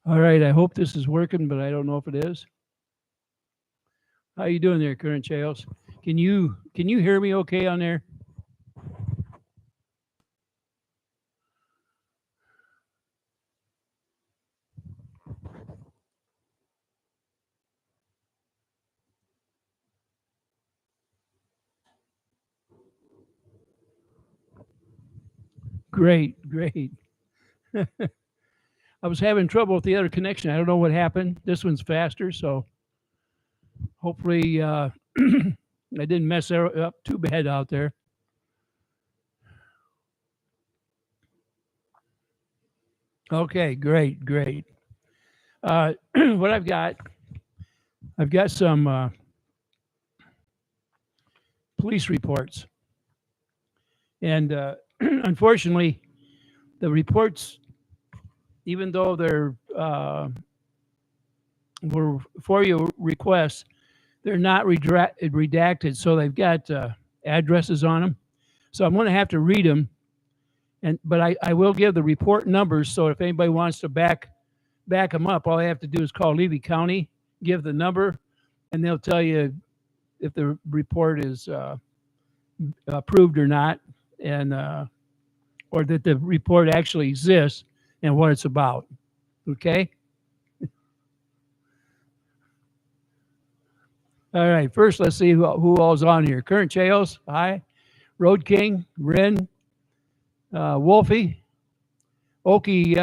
All right, I hope this is working, but I don't know if it is. How you doing there, Current Chaos? Can you hear me okay on there? Great, great. I was having trouble with the other connection. I don't know what happened. This one's faster, so hopefully I didn't mess up too bad out there. Okay, great, great. What I've got some police reports, and unfortunately, the reports, even though they're were for your requests, they're not redacted, so they've got addresses on them. So I'm going to have to read them, but I will give the report numbers. So if anybody wants to back them up, all I have to do is call Levy County, give the number, and they'll tell you if the report is approved or not, and or that the report actually exists and what it's about. Okay. All right. First, let's see who all's on here. Current Chaos, hi. Road King, Ren, Wolfie, Oki,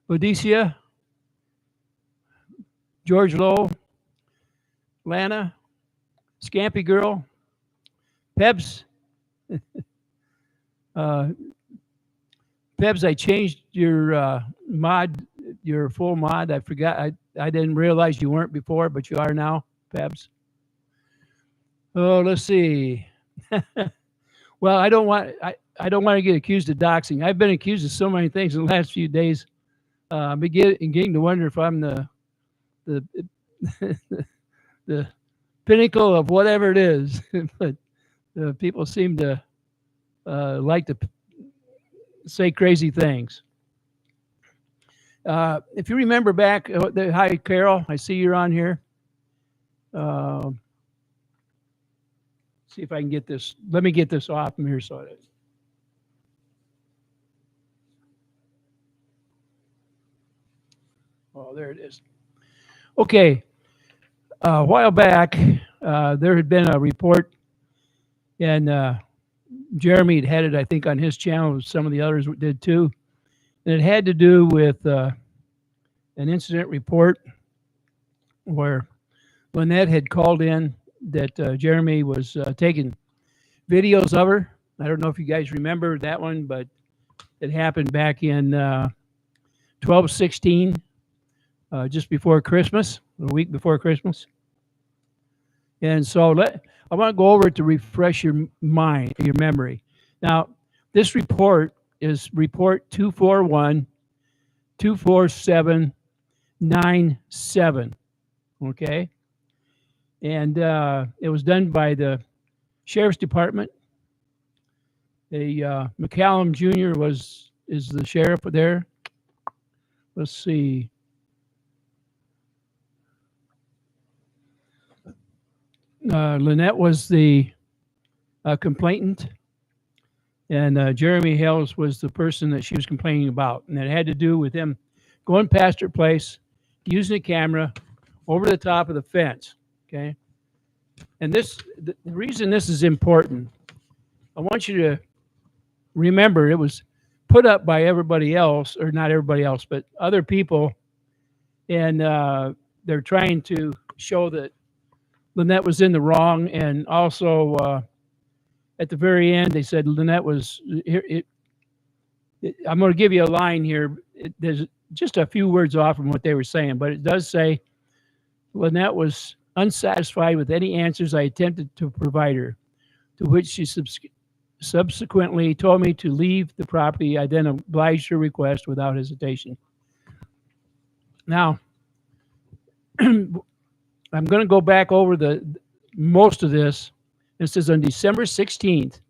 Odysseus, George Lowe, Lana, Scampy Girl, Pebs. uh, Pebs, I changed your your full mod. I forgot. I didn't realize you weren't before, but you are now, Pebs. Oh, let's see. Well, I don't want to get accused of doxing. I've been accused of so many things in the last few days. I'm beginning to wonder if I'm the the pinnacle of whatever it is. But people seem to like to say crazy things. If you remember back, hi Carol, I see you're on here. Uh, see if I can get this. Let me get this off from here so it is. Oh, there it is. Okay. A while back, there had been a report, and Jeremy had had it, I think, on his channel. Some of the others did too. And it had to do with an incident report where Lynette had called in that Jeremy was taking videos of her. I don't know if you guys remember that one, but it happened back in 12/16, just before Christmas, a week before Christmas. And so I want to go over it to refresh your mind, your memory. Now, this report is report 241-247-97. Okay. And it was done by the Sheriff's Department. McCallum Jr. is the sheriff there. Let's see. Lynette was the complainant, and Jeremy Hales was the person that she was complaining about, and it had to do with him going past her place, using a camera over the top of the fence. Okay, and the reason this is important, I want you to remember it was put up by everybody else, or not everybody else, but other people, and they're trying to show that Lynette was in the wrong, and also at the very end they said Lynette was here. I'm going to give you a line here. There's just a few words off from what they were saying, but it does say Lynette was unsatisfied with any answers I attempted to provide her, to which she subsequently told me to leave the property. I then obliged her request without hesitation. Now, I'm going to go back over the most of this. This is on December 16th,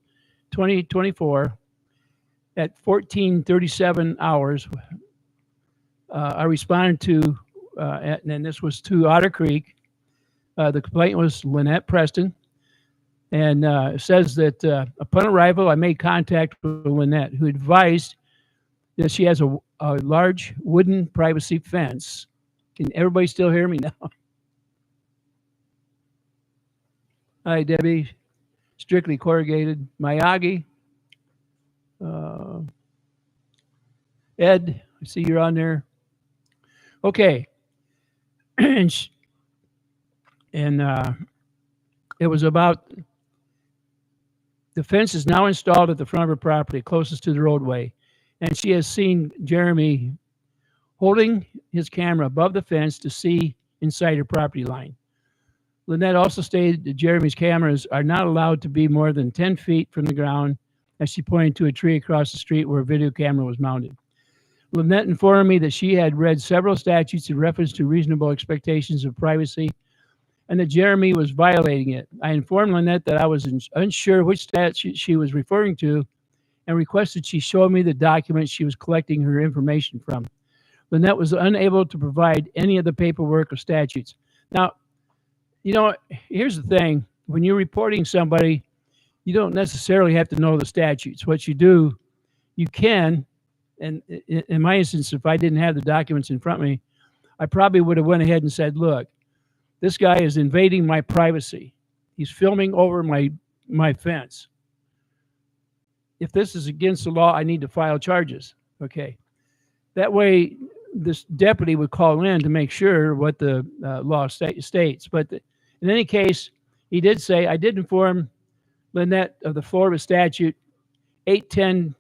2024, at 14:37 hours. I responded to, and this was to Otter Creek. The complaint was Lynette Preston, and it says that upon arrival, I made contact with Lynette, who advised that she has a large wooden privacy fence. Can everybody still hear me now? Hi, Debbie. Strictly corrugated. Miyagi. Uh, Ed, I see you're on there. Okay. and it was about the fence is now installed at the front of her property, closest to the roadway. And she has seen Jeremy holding his camera above the fence to see inside her property line. Lynette also stated that Jeremy's cameras are not allowed to be more than 10 feet from the ground, as she pointed to a tree across the street where a video camera was mounted. Lynette informed me that she had read several statutes in reference to reasonable expectations of privacy and that Jeremy was violating it. I informed Lynette that I was unsure which statute she was referring to and requested she show me the documents she was collecting her information from. Lynette was unable to provide any of the paperwork or statutes. Now, here's the thing. When you're reporting somebody, you don't necessarily have to know the statutes. What you do, you can, and in my instance, if I didn't have the documents in front of me, I probably would have went ahead and said, look, this guy is invading my privacy. He's filming over my fence. If this is against the law, I need to file charges. Okay. That way, this deputy would call in to make sure what the law states. But in any case, he did say, I did inform Lynette of the Florida statute 810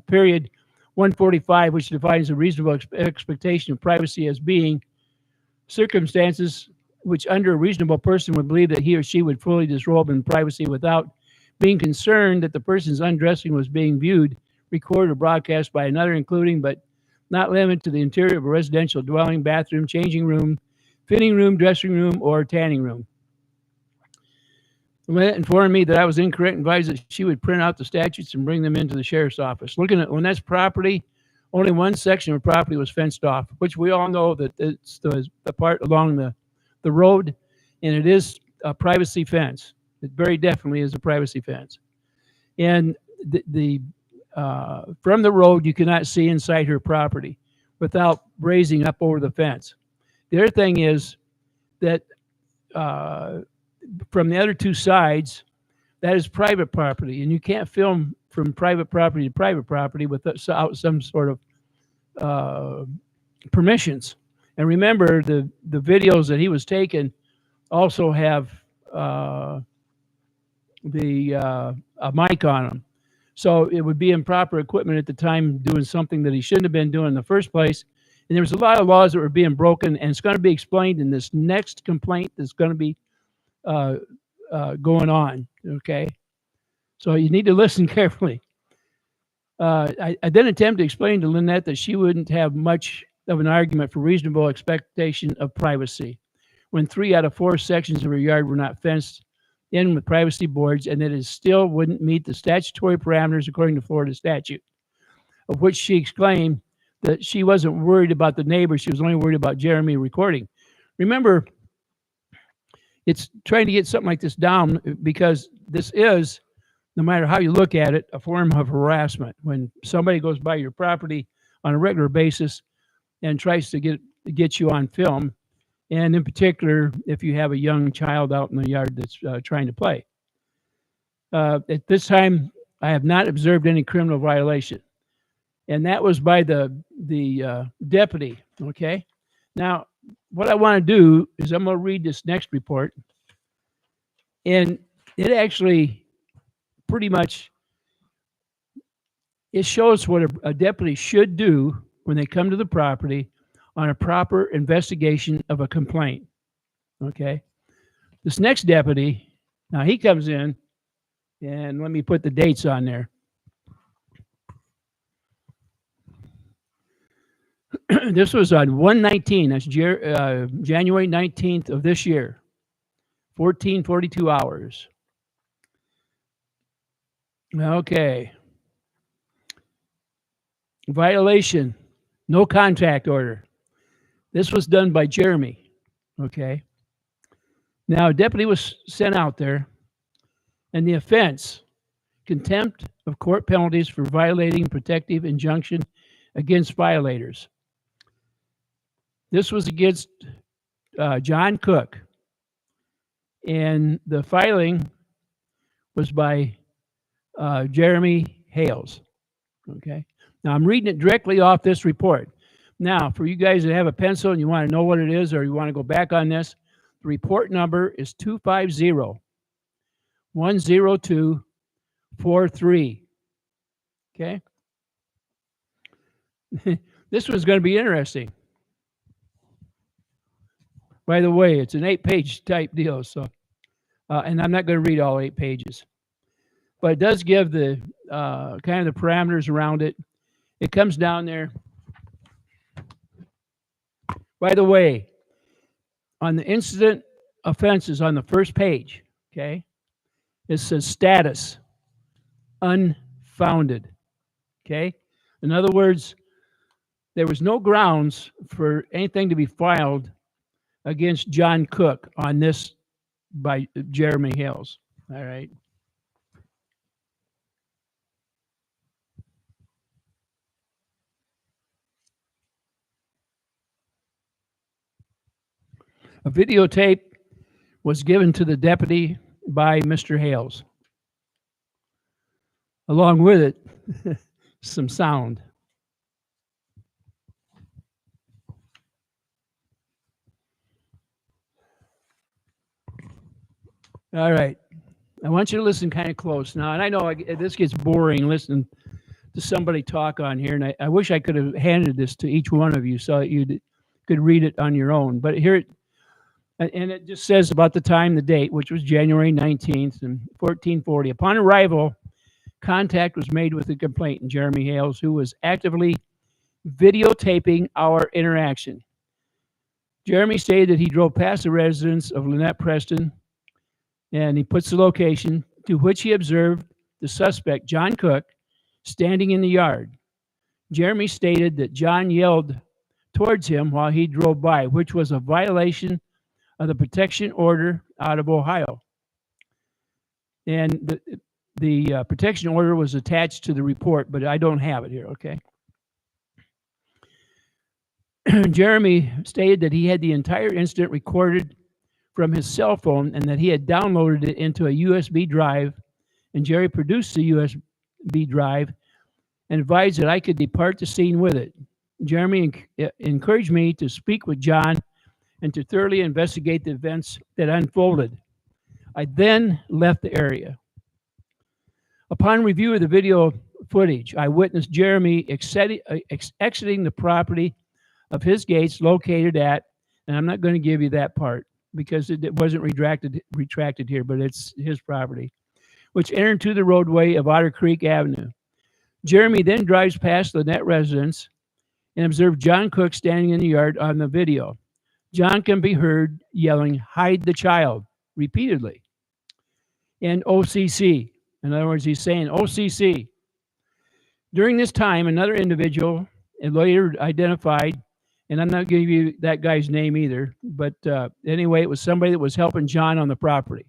period 145, which defines a reasonable expectation of privacy as being circumstances which under a reasonable person would believe that he or she would fully disrobe in privacy without being concerned that the person's undressing was being viewed, recorded, or broadcast by another, including but not limited to the interior of a residential dwelling, bathroom, changing room, fitting room, dressing room, or tanning room. Lynette informed me that I was incorrect and advised that she would print out the statutes and bring them into the sheriff's office. Looking at Lynette's property, only one section of property was fenced off, which we all know that it's the part along the road, and it is a privacy fence. It very definitely is a privacy fence. And from the road, you cannot see inside her property without raising up over the fence. The other thing is that from the other two sides, that is private property, and you can't film from private property to private property without some sort of permissions. And remember, the videos that he was taking also have a mic on them. So it would be improper equipment at the time doing something that he shouldn't have been doing in the first place. And there was a lot of laws that were being broken, and it's going to be explained in this next complaint that's going to be going on, okay? So you need to listen carefully. I then attempted to explain to Lynette that she wouldn't have much of an argument for reasonable expectation of privacy when 3 out of 4 sections of her yard were not fenced in with privacy boards, and that it still wouldn't meet the statutory parameters according to Florida statute, of which she exclaimed that she wasn't worried about the neighbors, she was only worried about Jeremy recording. Remember, it's trying to get something like this down because this is, no matter how you look at it, a form of harassment. When somebody goes by your property on a regular basis and tries to get you on film, and in particular, if you have a young child out in the yard that's trying to play. At this time, I have not observed any criminal violation. And that was by the deputy, okay? Now, what I want to do is I'm going to read this next report. And it actually pretty much, it shows what a deputy should do when they come to the property on a proper investigation of a complaint, okay? This next deputy, now he comes in, and let me put the dates on there. This was on 1/19, that's January 19th of this year, 14:42 hours. Okay. Violation No contact order. This was done by Jeremy. Okay. Now, a deputy was sent out there, and the offense, contempt of court penalties for violating protective injunction against violators. This was against John Cook, and the filing was by Jeremy Hales. Okay. Now, I'm reading it directly off this report. Now, for you guys that have a pencil and you want to know what it is or you want to go back on this, the report number is 250-102-43. Okay? This one's going to be interesting. By the way, it's an 8-page type deal, so and I'm not going to read all 8 pages. But it does give the kind of the parameters around it. It comes down there. By the way, on the incident offenses on the first page, okay, it says status unfounded. Okay? In other words, there was no grounds for anything to be filed against John Cook on this by Jeremy Hales. All right. A videotape was given to the deputy by Mr. Hales. Along with it, some sound. All right. I want you to listen kind of close now. And I know this gets boring listening to somebody talk on here. And I wish I could have handed this to each one of you so that you could read it on your own. But here, and it just says about the time, the date, which was January 19th and 1440. Upon arrival, contact was made with the complainant, Jeremy Hales, who was actively videotaping our interaction. Jeremy stated that he drove past the residence of Lynette Preston, and he puts the location to which he observed the suspect, John Cook, standing in the yard. Jeremy stated that John yelled towards him while he drove by, which was a violation of the protection order out of Ohio. And the protection order was attached to the report, but I don't have it here, okay? Jeremy stated that he had the entire incident recorded from his cell phone and that he had downloaded it into a USB drive, and Jerry produced the USB drive and advised that I could depart the scene with it. Jeremy encouraged me to speak with John and to thoroughly investigate the events that unfolded. I then left the area. Upon review of the video footage, I witnessed Jeremy exiting the property of his gates located at, and I'm not going to give you that part because it wasn't retracted here, but it's his property, which entered into the roadway of Otter Creek Avenue. Jeremy then drives past the Lynette residence and observed John Cook standing in the yard on the video. John can be heard yelling, "Hide the child," repeatedly. And OCC. In other words, he's saying OCC. During this time, another individual, and later identified, and I'm not giving you that guy's name either, but anyway, it was somebody that was helping John on the property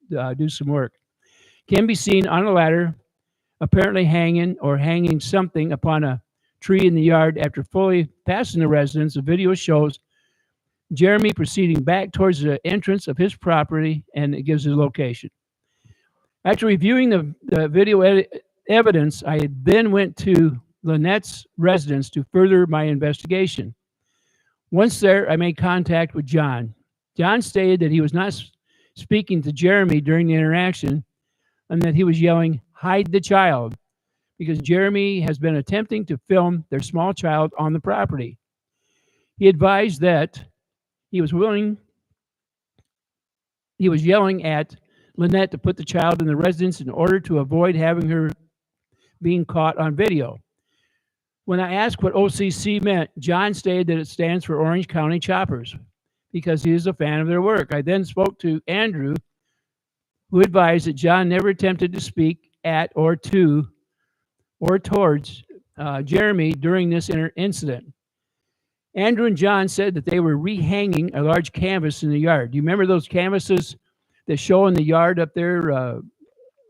do some work, can be seen on a ladder, apparently hanging something upon a tree in the yard. After fully passing the residence, the video shows Jeremy proceeding back towards the entrance of his property, and it gives his location. After reviewing the video evidence, I then went to Lynette's residence to further my investigation. Once there, I made contact with John. John stated that he was not speaking to Jeremy during the interaction and that he was yelling, "Hide the child," because Jeremy has been attempting to film their small child on the property. He advised that he was yelling at Lynette to put the child in the residence in order to avoid having her being caught on video. When I asked what OCC meant, John stated that it stands for Orange County Choppers because he is a fan of their work. I then spoke to Andrew, who advised that John never attempted to speak at or to or towards Jeremy during this incident. Andrew and John said that they were rehanging a large canvas in the yard. Do you remember those canvases that show in the yard up there uh,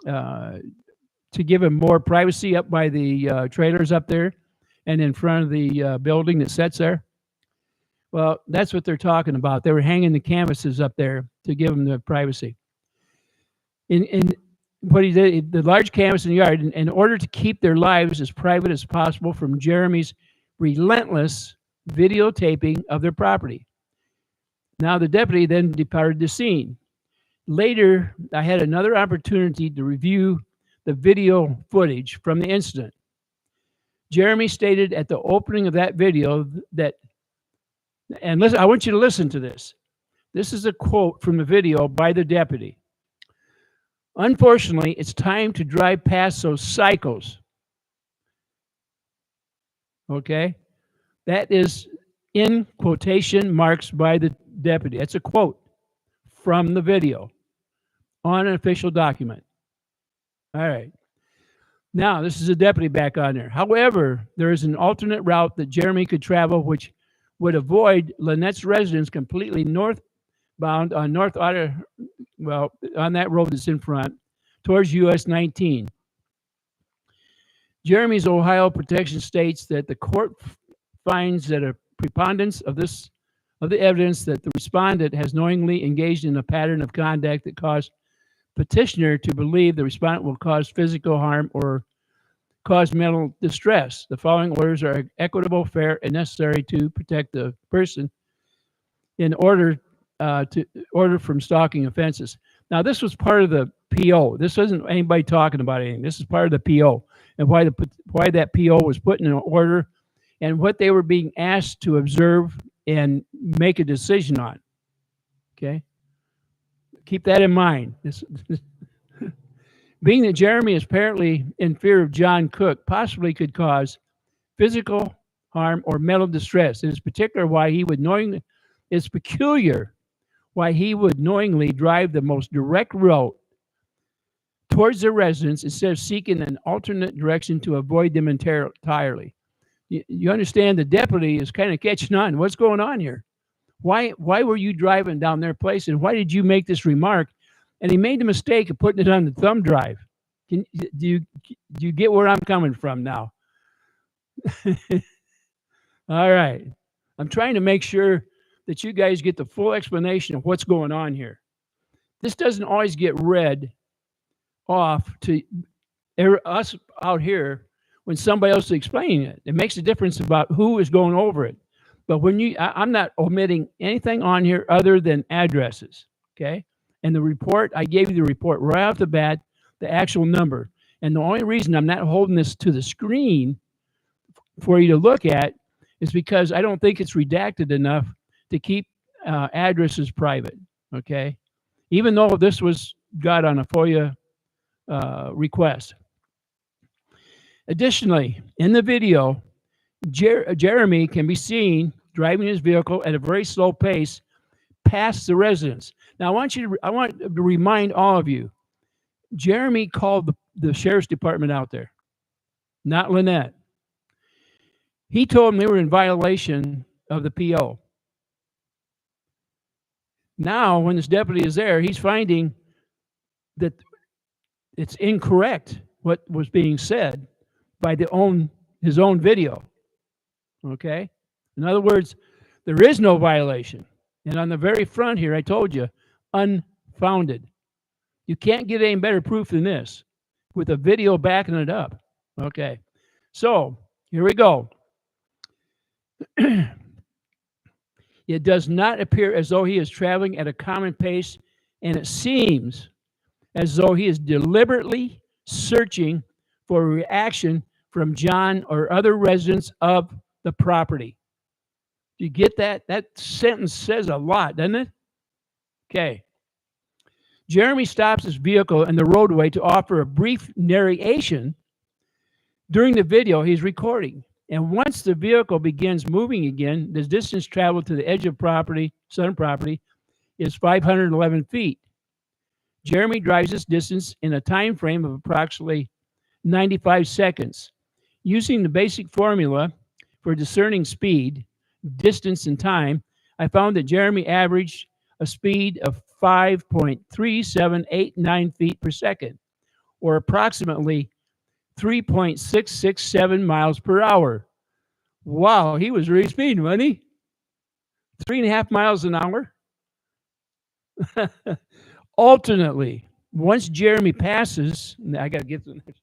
to give them more privacy up by the trailers up there and in front of the building that sits there? Well, that's what they're talking about. They were hanging the canvases up there to give them the privacy. In what he did, the large canvas in the yard, in order to keep their lives as private as possible from Jeremy's relentless videotaping of their property. Now, the deputy then departed the scene. Later, I had another opportunity to review the video footage from the incident. Jeremy stated at the opening of that video that, and listen, I want you to listen to this. This is a quote from the video by the deputy. Unfortunately, it's time to drive past those psychos. Okay? That is in quotation marks by the deputy. That's a quote from the video on an official document. All right. Now, this is a deputy back on there. However, there is an alternate route that Jeremy could travel, which would avoid Lynette's residence completely northbound on North Otter, well, on that road that's in front, towards US 19. Jeremy's Ohio protection states that the court finds that a preponderance of the evidence that the respondent has knowingly engaged in a pattern of conduct that caused petitioner to believe the respondent will cause physical harm or cause mental distress. The following orders are equitable, fair, and necessary to protect the person in order to order from stalking offenses. Now, this was part of the PO. This wasn't anybody talking about anything. This is part of the PO and why that PO was put in order and what they were being asked to observe and make a decision on. Okay? Keep that in mind. Being that Jeremy is apparently in fear of John Cook, possibly could cause physical harm or mental distress. It's peculiar why he would knowingly drive the most direct route towards their residence instead of seeking an alternate direction to avoid them entirely. You understand the deputy is kind of catching on. What's going on here? Why were you driving down their place, and why did you make this remark? And he made the mistake of putting it on the thumb drive. Do you get where I'm coming from now? All right. I'm trying to make sure that you guys get the full explanation of what's going on here. This doesn't always get read off to us out here when somebody else is explaining it. It makes a difference about who is going over it. But when I'm not omitting anything on here other than addresses, okay? And the report, I gave you the report right off the bat, the actual number. And the only reason I'm not holding this to the screen for you to look at is because I don't think it's redacted enough to keep addresses private, okay? Even though this was got on a FOIA request. Additionally, in the video, Jeremy can be seen driving his vehicle at a very slow pace past the residence. Now, I want to remind all of you, Jeremy called the sheriff's department out there, not Lynette. He told them they were in violation of the PO. Now, when this deputy is there, he's finding that it's incorrect what was being said by his own video. Okay? In other words, there is no violation. And on the very front here, I told you, unfounded. You can't get any better proof than this with a video backing it up. Okay. So, here we go. It does not appear as though he is traveling at a common pace, and it seems as though he is deliberately searching for a reaction from John or other residents of the property. Do you get that? That sentence says a lot, doesn't it? Okay. Jeremy stops his vehicle in the roadway to offer a brief narration. During the video, he's recording. And once the vehicle begins moving again, the distance traveled to the edge of southern property, is 511 feet. Jeremy drives this distance in a time frame of approximately 95 seconds. Using the basic formula for discerning speed, distance and time, I found that Jeremy averaged a speed of 5.3789 feet per second, or approximately 3.667 miles per hour. Wow, he was really speeding, wasn't he? 3.5 miles an hour. Alternately, once Jeremy passes, I got to get to the next.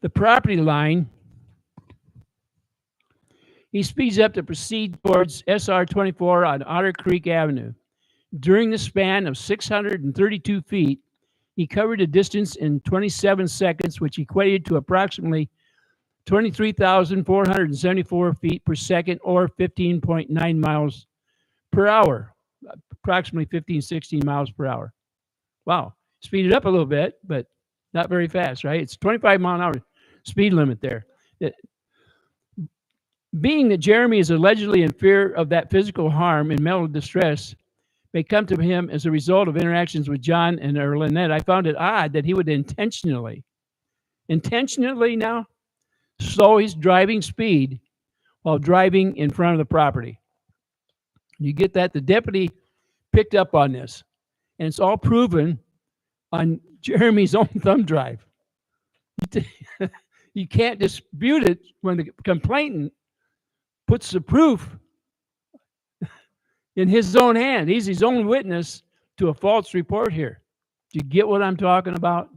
The property line, he speeds up to proceed towards SR 24 on Otter Creek Avenue. During the span of 632 feet, he covered a distance in 27 seconds, which equated to approximately 23,474 feet per second, or 15.9 miles per hour, approximately 15, 16 miles per hour. Wow. Speed it up a little bit, but not very fast, right? It's 25-mile-an-hour speed limit there. Being that Jeremy is allegedly in fear of that physical harm and mental distress may come to him as a result of interactions with John and Lynette, I found it odd that he would intentionally now slow his driving speed while driving in front of the property. You get that? The deputy picked up on this, and it's all proven on Jeremy's own thumb drive. You can't dispute it when the complainant puts the proof in his own hand. He's his own witness to a false report here. Do you get what I'm talking about?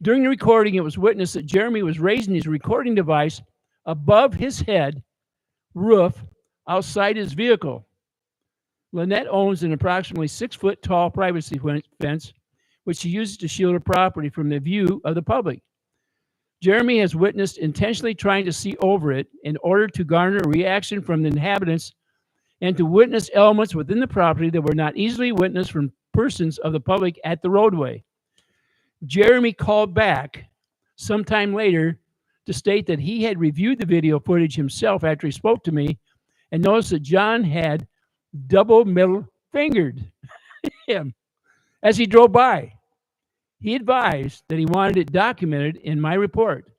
During the recording, it was witnessed that Jeremy was raising his recording device above his head roof outside his vehicle. Lynette owns an approximately 6-foot tall privacy fence, which she uses to shield her property from the view of the public. Jeremy has witnessed intentionally trying to see over it in order to garner a reaction from the inhabitants and to witness elements within the property that were not easily witnessed from persons of the public at the roadway. Jeremy called back sometime later to state that he had reviewed the video footage himself after he spoke to me and noticed that John had double middle fingered him as he drove by. He advised that he wanted it documented in my report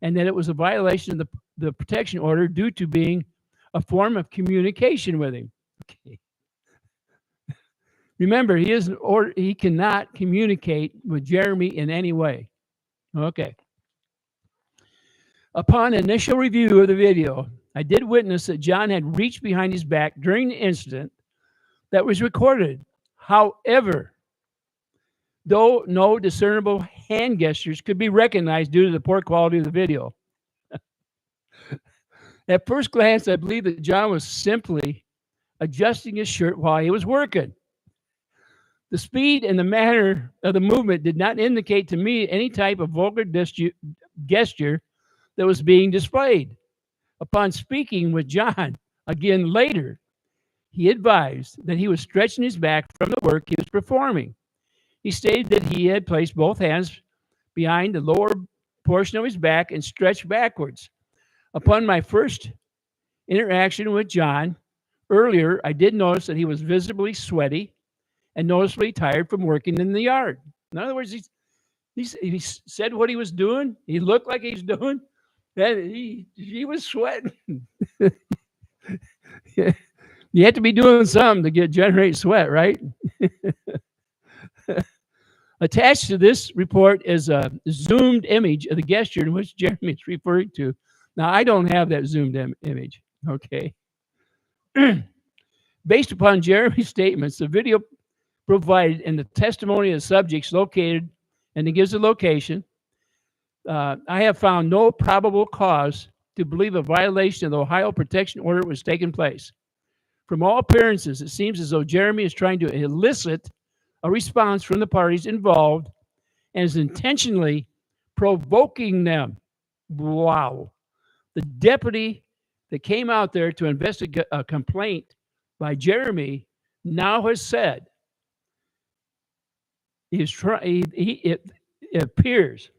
and that it was a violation of the protection order due to being a form of communication with him. Okay. Remember, he cannot communicate with Jeremy in any way. Okay. Upon initial review of the video, I did witness that John had reached behind his back during the incident that was recorded. However, though no discernible hand gestures could be recognized due to the poor quality of the video. At first glance, I believe that John was simply adjusting his shirt while he was working. The speed and the manner of the movement did not indicate to me any type of vulgar gesture that was being displayed. Upon speaking with John again later, he advised that he was stretching his back from the work he was performing. He stated that he had placed both hands behind the lower portion of his back and stretched backwards. Upon my first interaction with John earlier, I did notice that he was visibly sweaty and noticeably tired from working in the yard. In other words, he said what he was doing. He looked like he's doing. And he was sweating. You have to be doing something to generate sweat, right? Attached to this report is a zoomed image of the gesture in which Jeremy is referring to. Now, I don't have that zoomed image, okay? Based upon Jeremy's statements, the video provided and the testimony of the subjects located, and it gives the location, I have found no probable cause to believe a violation of the Ohio Protection Order was taking place. From all appearances, it seems as though Jeremy is trying to elicit a response from the parties involved and is intentionally provoking them. Wow. The deputy that came out there to investigate a complaint by Jeremy now has said it appears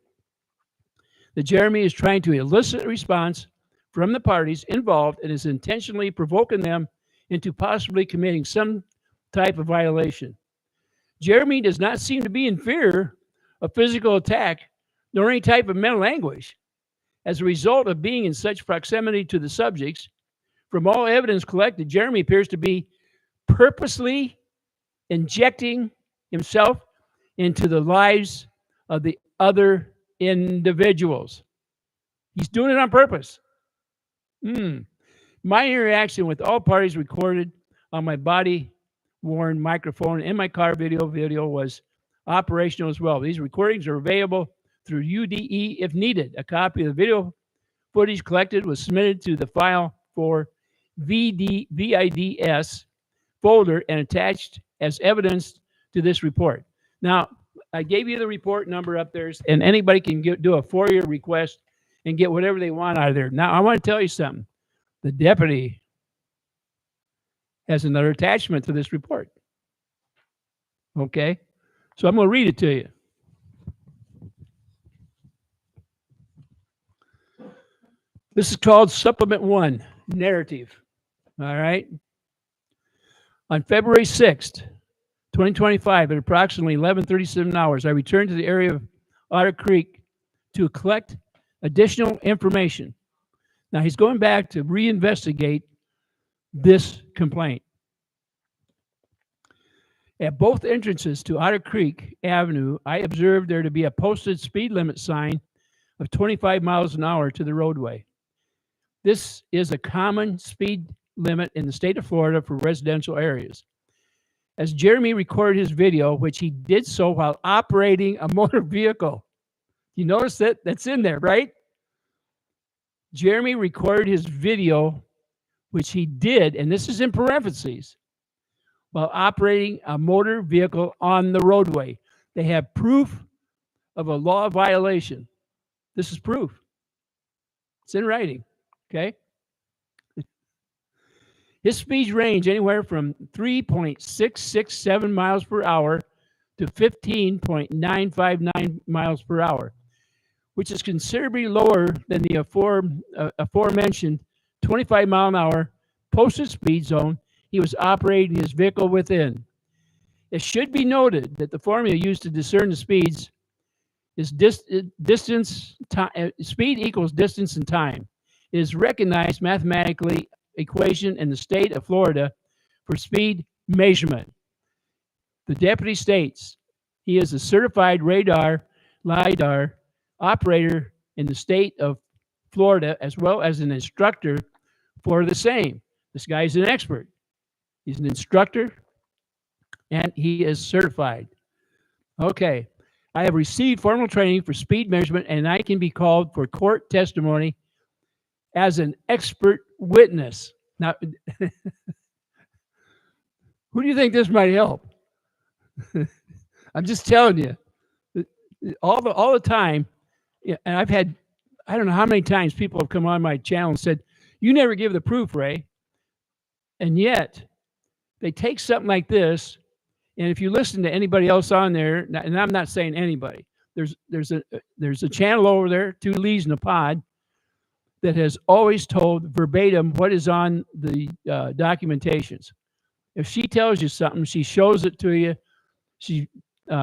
that Jeremy is trying to elicit a response from the parties involved and is intentionally provoking them into possibly committing some type of violation. Jeremy does not seem to be in fear of physical attack nor any type of mental anguish. As a result of being in such proximity to the subjects, from all evidence collected, Jeremy appears to be purposely injecting himself into the lives of the other individuals. He's doing it on purpose. My interaction with all parties recorded on my body-worn microphone and my car video was operational as well. These recordings are available through UDE if needed. A copy of the video footage collected was submitted to the file for VIDS folder and attached as evidence to this report. Now, I gave you the report number up there, and anybody can do a FOIA request and get whatever they want out of there. Now, I want to tell you something. The deputy has another attachment to this report. Okay? So I'm going to read it to you. This is called Supplement 1, Narrative. All right? On February 6th, 2025, at approximately 11:37 hours, I returned to the area of Otter Creek to collect additional information. Now, he's going back to reinvestigate this complaint. At both entrances to Otter Creek Avenue, I observed there to be a posted speed limit sign of 25 miles an hour to the roadway. This is a common speed limit in the state of Florida for residential areas. As Jeremy recorded his video, which he did so while operating a motor vehicle. You notice that? That's in there, right? Jeremy recorded his video, which he did, and this is in parentheses, while operating a motor vehicle on the roadway. They have proof of a law violation. This is proof. It's in writing, okay? His speeds range anywhere from 3.667 miles per hour to 15.959 miles per hour, which is considerably lower than the aforementioned 25 mile an hour posted speed zone he was operating his vehicle within. It should be noted that the formula used to discern the speeds is speed equals distance and time. It is recognized mathematically equation in the state of Florida for speed measurement. The deputy states he is a certified LiDAR operator in the state of Florida, as well as an instructor for the same. This guy is an expert. He's an instructor, and he is certified. Okay. I have received formal training for speed measurement, and I can be called for court testimony as an expert witness. Now, who do you think this might help? I'm just telling you, all the time, and I've had, I don't know how many times people have come on my channel and said, you never give the proof, Ray. And yet, they take something like this, and if you listen to anybody else on there, and I'm not saying anybody, there's a channel over there, 2 Lees in a Pod, that has always told verbatim what is on the documentations. If she tells you something, she shows it to you. She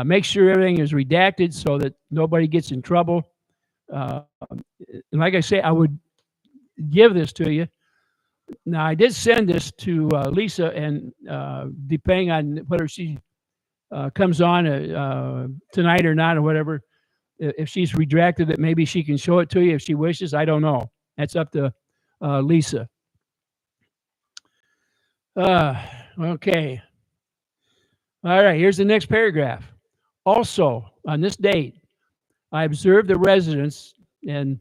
makes sure everything is redacted so that nobody gets in trouble. And like I say, I would give this to you. Now, I did send this to Lisa, and depending on whether she comes on tonight or not or whatever, if she's redacted it, maybe she can show it to you if she wishes. I don't know. That's up to Lisa. Okay. All right, here's the next paragraph. Also, on this date, I observed the residents, and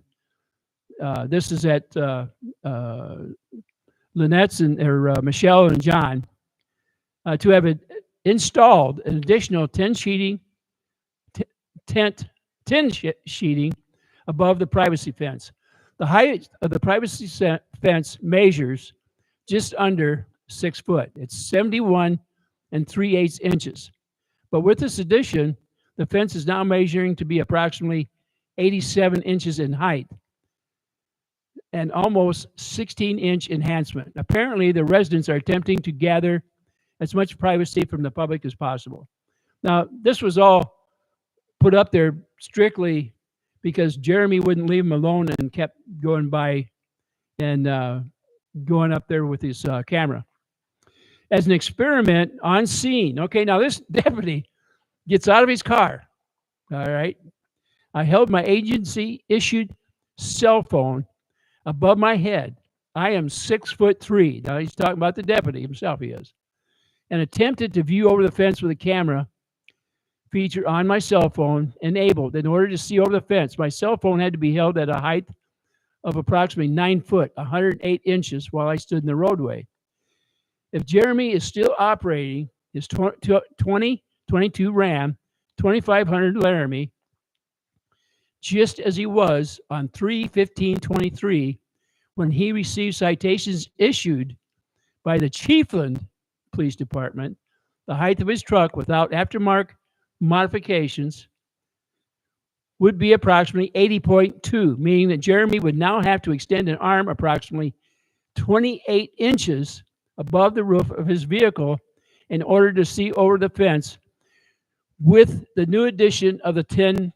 this is at Lynette's or Michelle and John, to have installed an additional tent sheeting above the privacy fence. The height of the privacy fence measures just under 6 foot. It's 71 3/8 inches. But with this addition, the fence is now measuring to be approximately 87 inches in height, and almost 16-inch enhancement. Apparently, the residents are attempting to gather as much privacy from the public as possible. Now, this was all put up there strictly because Jeremy wouldn't leave him alone and kept going by and going up there with his camera. As an experiment on scene, okay, now this deputy gets out of his car, all right? I held my agency-issued cell phone above my head. I am 6'3". Now he's talking about the deputy himself, he is. And attempted to view over the fence with a camera feature on my cell phone enabled. In order to see over the fence, my cell phone had to be held at a height of approximately 9 foot, 108 inches, while I stood in the roadway. If Jeremy is still operating his 2022 Ram 2500 Laramie, just as he was on 3/15/23, when he received citations issued by the Chiefland Police Department, the height of his truck without aftermarket modifications would be approximately 80.2, meaning that Jeremy would now have to extend an arm approximately 28 inches above the roof of his vehicle in order to see over the fence with the new addition of the 10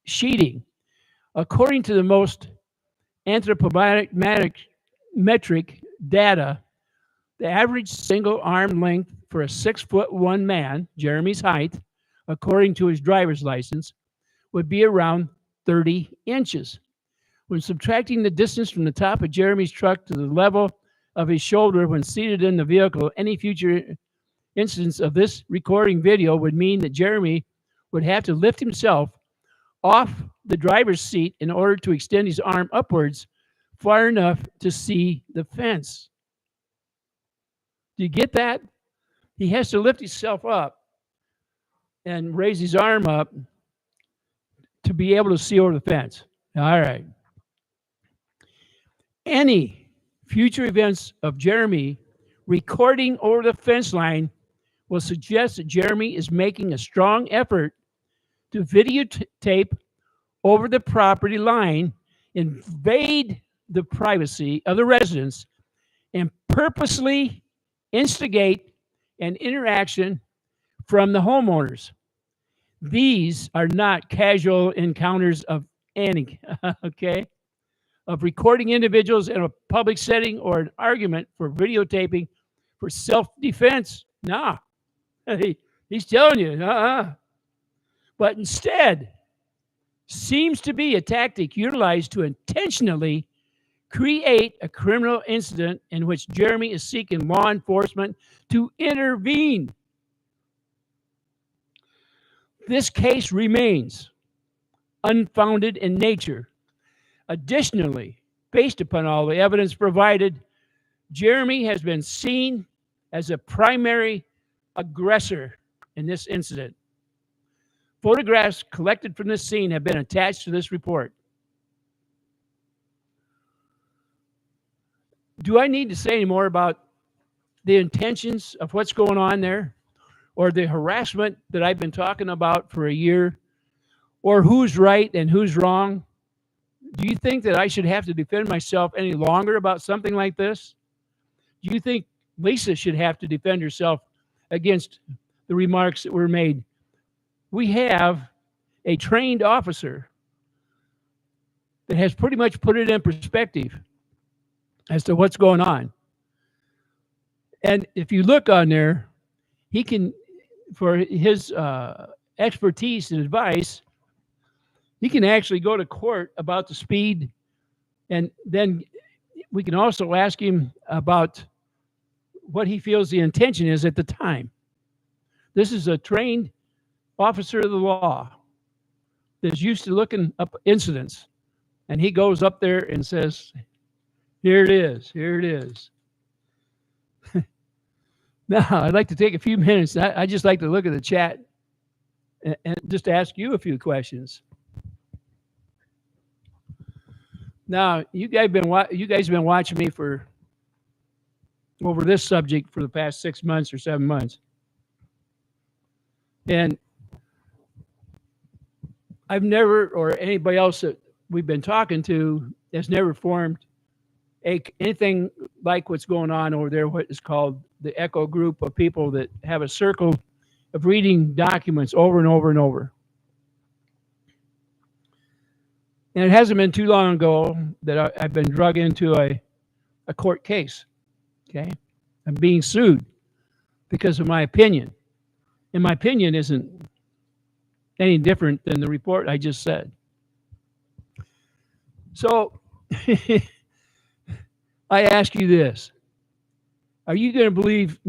sheeting. According to the most anthropometric data, the average single arm length for a 6'1" man, Jeremy's height, according to his driver's license, would be around 30 inches. When subtracting the distance from the top of Jeremy's truck to the level of his shoulder when seated in the vehicle, any future instance of this recording video would mean that Jeremy would have to lift himself off the driver's seat in order to extend his arm upwards far enough to see the fence. Do you get that? He has to lift himself up and raise his arm up to be able to see over the fence. All right. Any future events of Jeremy recording over the fence line will suggest that Jeremy is making a strong effort to videotape over the property line, invade the privacy of the residents, and purposely instigate an interaction from the homeowners. These are not casual encounters of any, okay, of recording individuals in a public setting or an argument for videotaping for self-defense. Nah, he's telling you, But instead, seems to be a tactic utilized to intentionally create a criminal incident in which Jeremy is seeking law enforcement to intervene. This case remains unfounded in nature. Additionally, based upon all the evidence provided, Jeremy has been seen as a primary aggressor in this incident. Photographs collected from this scene have been attached to this report. Do I need to say any more about the intentions of what's going on there, or the harassment that I've been talking about for a year, or who's right and who's wrong? Do you think that I should have to defend myself any longer about something like this? Do you think Lisa should have to defend herself against the remarks that were made? We have a trained officer that has pretty much put it in perspective as to what's going on. And if you look on there, he can, for his expertise and advice, he can actually go to court about the speed, and then we can also ask him about what he feels the intention is at the time. This is a trained officer of the law that's used to looking up incidents, and he goes up there and says, here it is, here it is. Now, I'd like to take a few minutes. I just like to look at the chat and just ask you a few questions. Now, you guys have been watching me for over this subject for the past 6 months or 7 months. And I've never, or anybody else that we've been talking to, has never formed anything like what's going on over there, what is called the echo group of people that have a circle of reading documents over and over and over. And it hasn't been too long ago that I've been drug into a court case. Okay. I'm being sued because of my opinion. And my opinion isn't any different than the report I just said. So I ask you this. Are you going to believe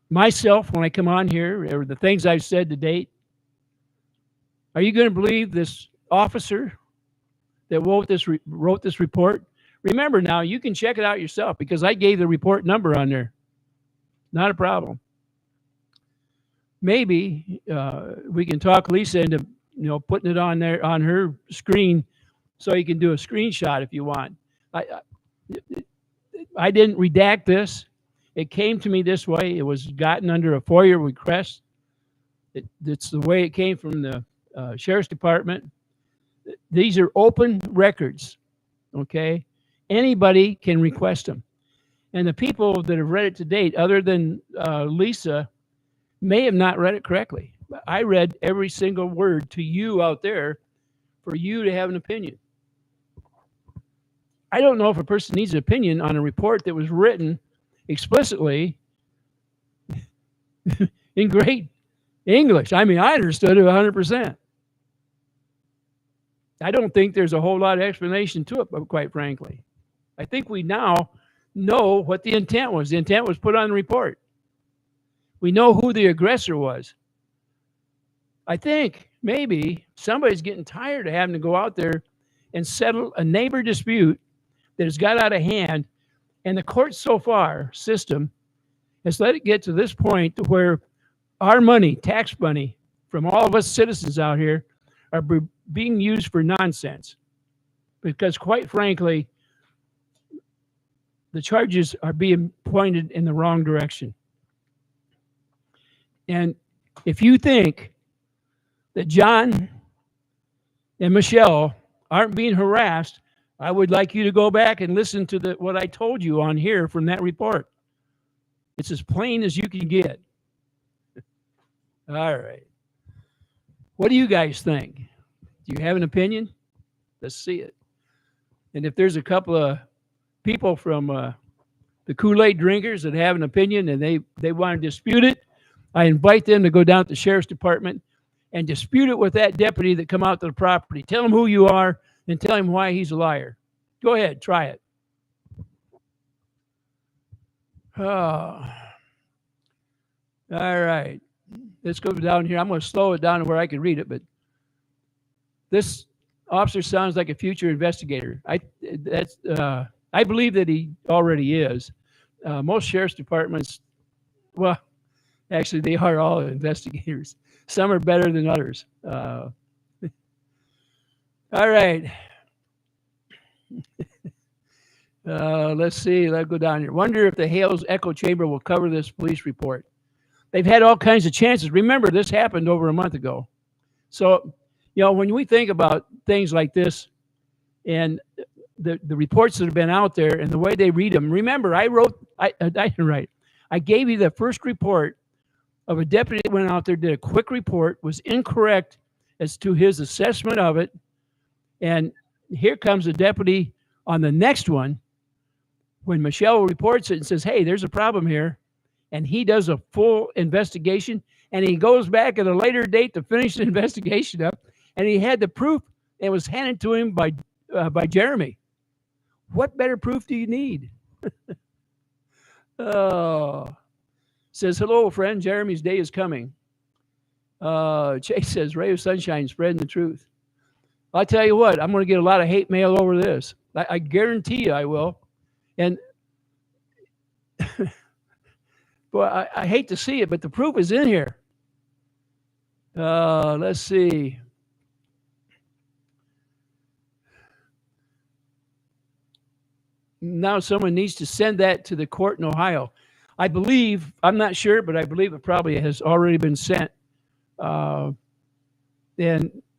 myself when I come on here or the things I've said to date? Are you going to believe this officer that wrote this report? Remember now, you can check it out yourself because I gave the report number on there. Not a problem. Maybe we can talk Lisa into putting it on there on her screen, so you can do a screenshot if you want. I didn't redact this. It came to me this way. It was gotten under a FOIA request. It's the way it came from the Sheriff's Department. These are open records, okay? Anybody can request them. And the people that have read it to date, other than Lisa, may have not read it correctly. I read every single word to you out there for you to have an opinion. I don't know if a person needs an opinion on a report that was written explicitly in great English. I mean, I understood it 100%. I don't think there's a whole lot of explanation to it, but quite frankly. I think we now know what the intent was. The intent was put on the report. We know who the aggressor was. I think maybe somebody's getting tired of having to go out there and settle a neighbor dispute that has got out of hand, and the court so far system has let it get to this point to where our money, tax money, from all of us citizens out here are being used for nonsense. Because quite frankly, the charges are being pointed in the wrong direction. And if you think that John and Michelle aren't being harassed, I would like you to go back and listen to what I told you on here from that report. It's as plain as you can get. All right. What do you guys think? Do you have an opinion? Let's see it. And if there's a couple of people from the Kool-Aid drinkers that have an opinion and they want to dispute it, I invite them to go down to the Sheriff's Department and dispute it with that deputy that come out to the property. Tell him who you are and tell him why he's a liar. Go ahead, try it. Oh. All right. Let's go down here. I'm going to slow it down to where I can read it, but this officer sounds like a future investigator. I believe that he already is. Most sheriff's departments, well, actually, they are all investigators. Some are better than others. All right. Let's see. Let's go down here. Wonder if the Hales echo chamber will cover this police report. They've had all kinds of chances. Remember, this happened over a month ago. So, when we think about things like this and the reports that have been out there and the way they read them, remember, I didn't write. I gave you the first report of a deputy that went out there, did a quick report, was incorrect as to his assessment of it. And here comes a deputy on the next one when Michelle reports it and says, hey, there's a problem here. And he does a full investigation, and he goes back at a later date to finish the investigation up, and he had the proof, and it was handed to him by Jeremy. What better proof do you need? Oh. Says, hello, friend. Jeremy's day is coming. Chase says, ray of sunshine, spreading the truth. I'll tell you what, I'm going to get a lot of hate mail over this. I guarantee you I will. And boy, I hate to see it, but the proof is in here. Let's see. Now someone needs to send that to the court in Ohio. I believe, I'm not sure, but I believe it probably has already been sent. And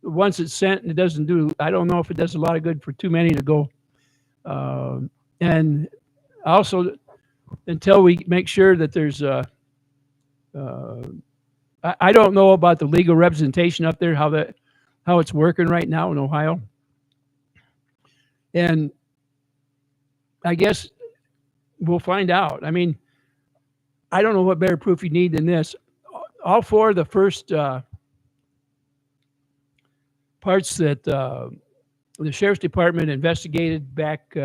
once it's sent, it doesn't do, I don't know if it does a lot of good for too many to go. And also, until we make sure that there's I don't know about the legal representation up there, how it's working right now in Ohio. And I guess we'll find out. I mean, I don't know what better proof you need than this. All four of the first parts that the sheriff's department investigated back,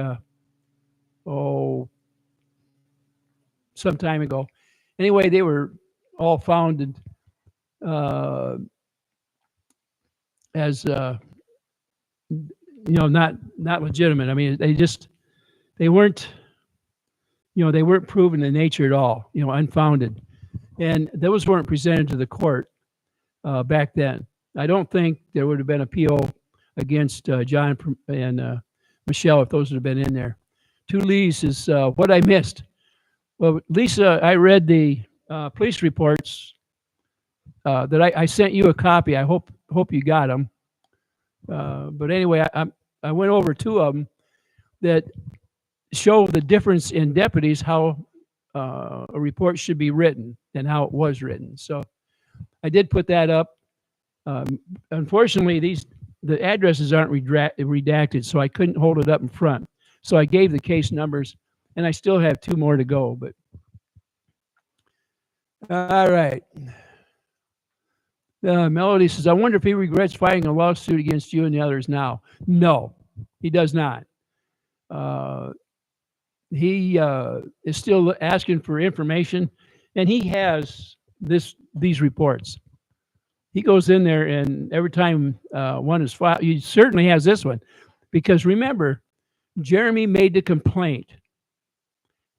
some time ago. Anyway, they were all found uh, as not legitimate. I mean, they weren't they weren't proven in nature at all. Unfounded, and those weren't presented to the court back then. I don't think there would have been a PO against John and Michelle if those would have been in there. Two Lees is what I missed. Well, Lisa, I read the police reports that I sent you a copy. I hope you got them. But anyway, I went over two of them that show the difference in deputies, how a report should be written and how it was written. So I did put that up. Unfortunately, the addresses aren't redacted, so I couldn't hold it up in front. So I gave the case numbers, and I still have two more to go. But all right. Melody says, I wonder if he regrets filing a lawsuit against you and the others now. No, he does not. He is still asking for information, and he has these reports. He goes in there, and every time one is filed, he certainly has this one. Because remember, Jeremy made the complaint.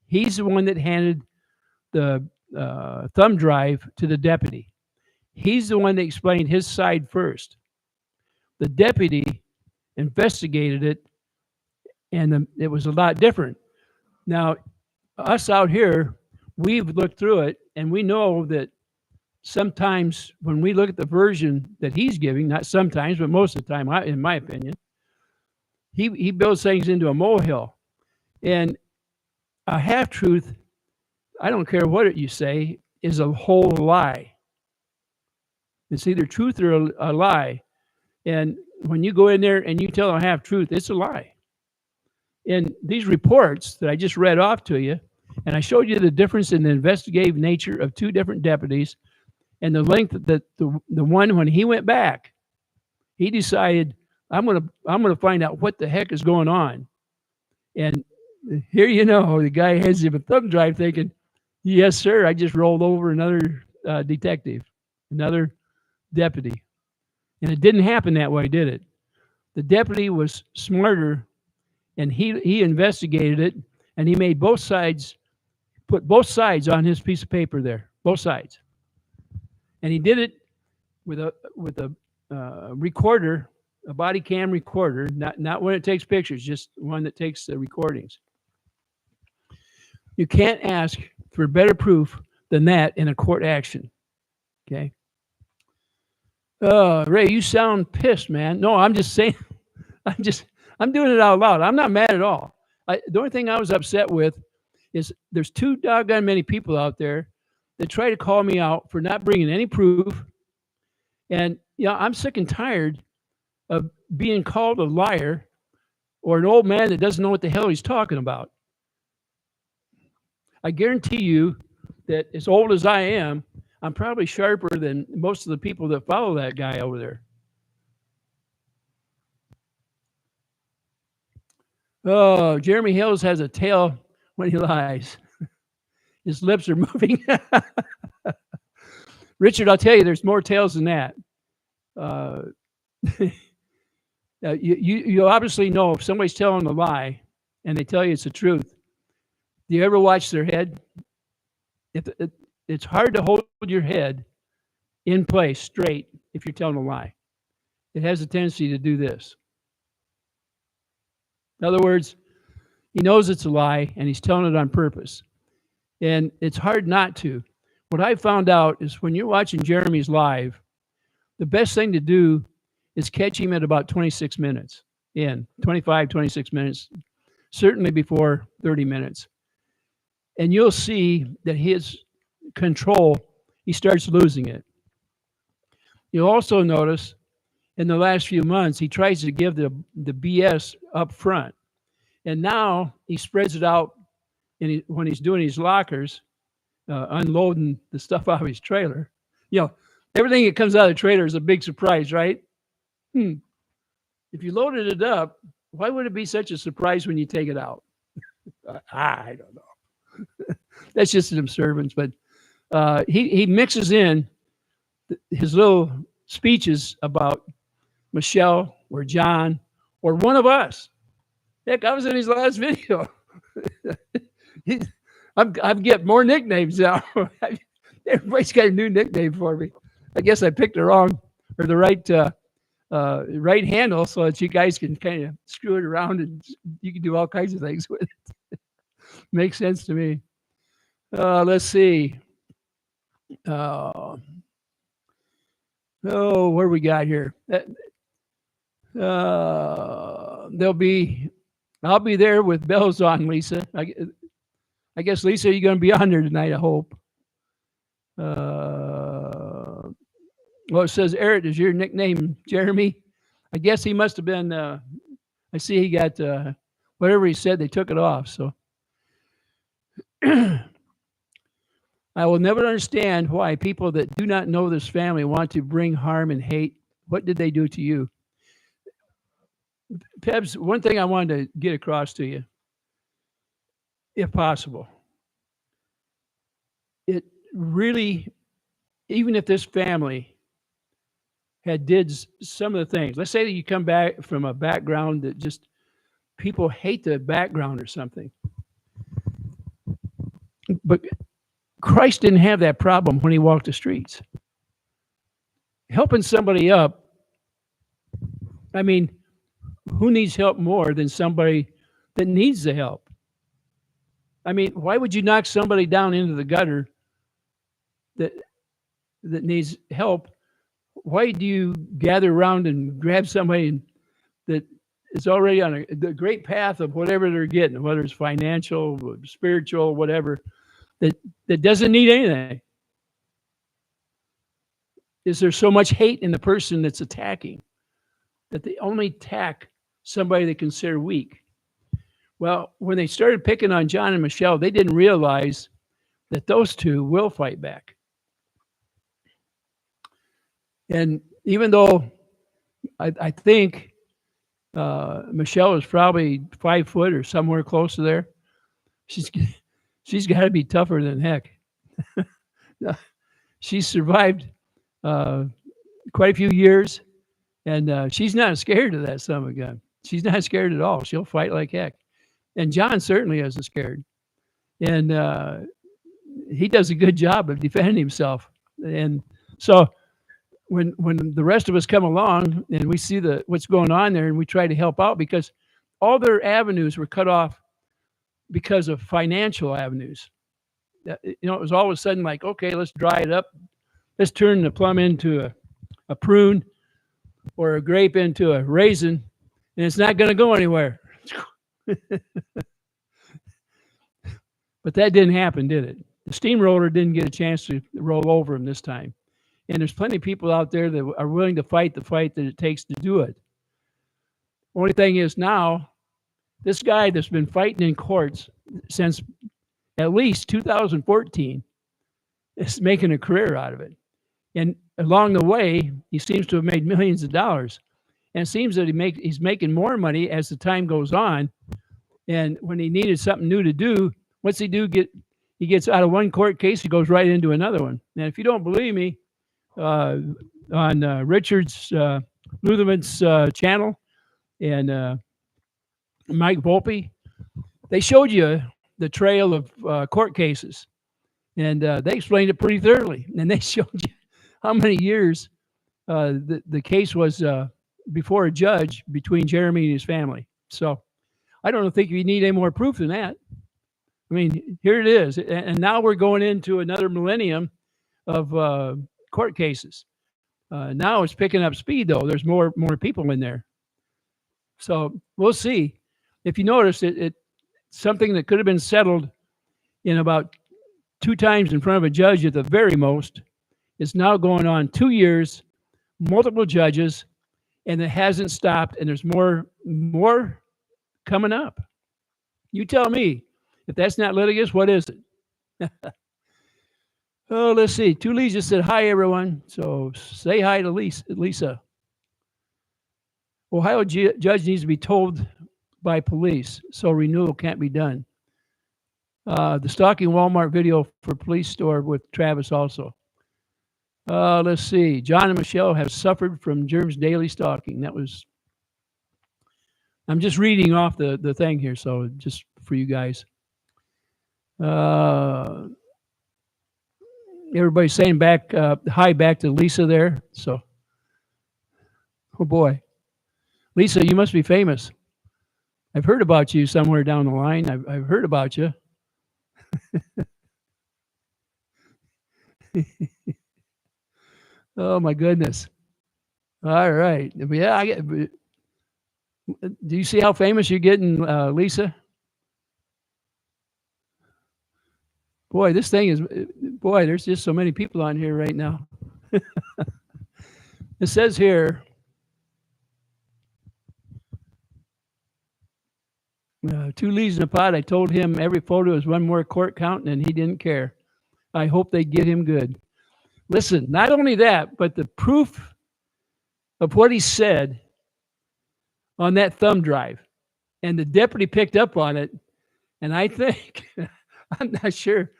He's the one that handed the thumb drive to the deputy. He's the one that explained his side first. The deputy investigated it, and it was a lot different. Now, us out here, we've looked through it, and we know that sometimes when we look at the version that he's giving, not sometimes, but most of the time, in my opinion, he builds things into a molehill. And a half-truth, I don't care what you say, is a whole lie. It's either truth or a lie. And when you go in there and you tell a half-truth, it's a lie. And these reports that I just read off to you, and I showed you the difference in the investigative nature of two different deputies and the length that the one, when he went back, he decided, I'm gonna find out what the heck is going on. And here the guy has him a thumb drive thinking, yes, sir, I just rolled over another detective, another deputy. And it didn't happen that way, did it? The deputy was smarter, and he investigated it, and he made both sides, put both sides on his piece of paper there, both sides. And he did it with a recorder, a body cam recorder, not when it takes pictures, just one that takes the recordings. You can't ask for better proof than that in a court action. Okay. Ray, you sound pissed, man. No, I'm just saying. I'm doing it out loud. I'm not mad at all. The only thing I was upset with is there's too doggone many people out there that try to call me out for not bringing any proof. And I'm sick and tired of being called a liar or an old man that doesn't know what the hell he's talking about. I guarantee you that as old as I am, I'm probably sharper than most of the people that follow that guy over there. Oh, Jeremy Hills has a tail when he lies. His lips are moving. Richard, I'll tell you, there's more tails than that. You obviously know if somebody's telling a lie and they tell you it's the truth. Do you ever watch their head? It's hard to hold your head in place straight if you're telling a lie. It has a tendency to do this. In other words, he knows it's a lie and he's telling it on purpose. And it's hard not to. What I found out is when you're watching Jeremy's live, the best thing to do is catch him at about 26 minutes in, 25, 26 minutes, certainly before 30 minutes. And you'll see that his control, he starts losing it. You'll also notice in the last few months, he tries to give the BS up front. And now he spreads it out when he's doing his lockers, unloading the stuff out of his trailer. You know, everything that comes out of the trailer is a big surprise, right? If you loaded it up, why would it be such a surprise when you take it out? I don't know. That's just an observance, but he mixes in his little speeches about Michelle or John or one of us. Heck, I was in his last video. I'm getting more nicknames now. Everybody's got a new nickname for me. I guess I picked the wrong or the right handle so that you guys can kind of screw it around and you can do all kinds of things with it. Makes sense to me. Let's see. What do we got here? I'll be there with bells on, Lisa. I guess, Lisa, you're going to be on there tonight, I hope. Well, it says, Eric, is your nickname Jeremy? I guess he must have been, I see he got, whatever he said, they took it off. So I will never understand why people that do not know this family want to bring harm and hate. What did they do to you? Pebs, one thing I wanted to get across to you, if possible, it really, even if this family had did some of the things, let's say that you come back from a background that just people hate the background or something, but Christ didn't have that problem when he walked the streets. Helping somebody up, I mean, who needs help more than somebody that needs the help? I mean, why would you knock somebody down into the gutter that needs help? Why do you gather around and grab somebody that is already on the great path of whatever they're getting, whether it's financial, spiritual, whatever, that doesn't need anything? Is there so much hate in the person that's attacking that they only attack somebody they consider weak? Well, when they started picking on John and Michelle, they didn't realize that those two will fight back. And even though I think Michelle is probably 5 foot or somewhere close to there, she's got to be tougher than heck. She's survived quite a few years, and she's not scared of that son of a gun. She's not scared at all. She'll fight like heck. And John certainly isn't scared. And he does a good job of defending himself. And so when the rest of us come along and we see what's going on there and we try to help out, because all their avenues were cut off because of financial avenues. It was all of a sudden like, okay, let's dry it up. Let's turn the plum into a prune or a grape into a raisin, and it's not going to go anywhere. But that didn't happen, did it? The steamroller didn't get a chance to roll over him this time. And there's plenty of people out there that are willing to fight the fight that it takes to do it. Only thing is now, this guy that's been fighting in courts since at least 2014 is making a career out of it. And along the way, he seems to have made millions of dollars. And it seems that he's making more money as the time goes on. And when he needed something new to do, what's he do? He gets out of one court case, he goes right into another one. And if you don't believe me, on Richard's Lutherman's channel and Mike Volpe, they showed you the trail of court cases. And they explained it pretty thoroughly. And they showed you how many years the case was before a judge between Jeremy and his family. So I don't think you need any more proof than that. I mean, here it is. And now we're going into another millennium of court cases. Now it's picking up speed, though. There's more people in there. So we'll see. If you notice, it's something that could have been settled in about 2 times in front of a judge at the very most. It's now going on 2 years, multiple judges, and it hasn't stopped, and there's more coming up. You tell me. If that's not litigious, what is it? Oh, let's see. Tully just said, hi, everyone. So say hi to Lisa. Ohio judge needs to be told by police, so renewal can't be done. The stalking Walmart video for police store with Travis also. Let's see. John and Michelle have suffered from Germ's daily stalking. I'm just reading off the thing here, so just for you guys. Everybody's saying hi back to Lisa there. So, oh boy. Lisa, you must be famous. I've heard about you somewhere down the line. I've heard about you. Oh my goodness. All right. Yeah, do you see how famous you're getting, Lisa? Boy, this thing is, boy, there's just so many people on here right now. It says here, two leaves in a pot. I told him every photo is one more court count, and he didn't care. I hope they get him good. Listen, not only that, but the proof of what he said on that thumb drive, and the deputy picked up on it, and I think, I'm not sure,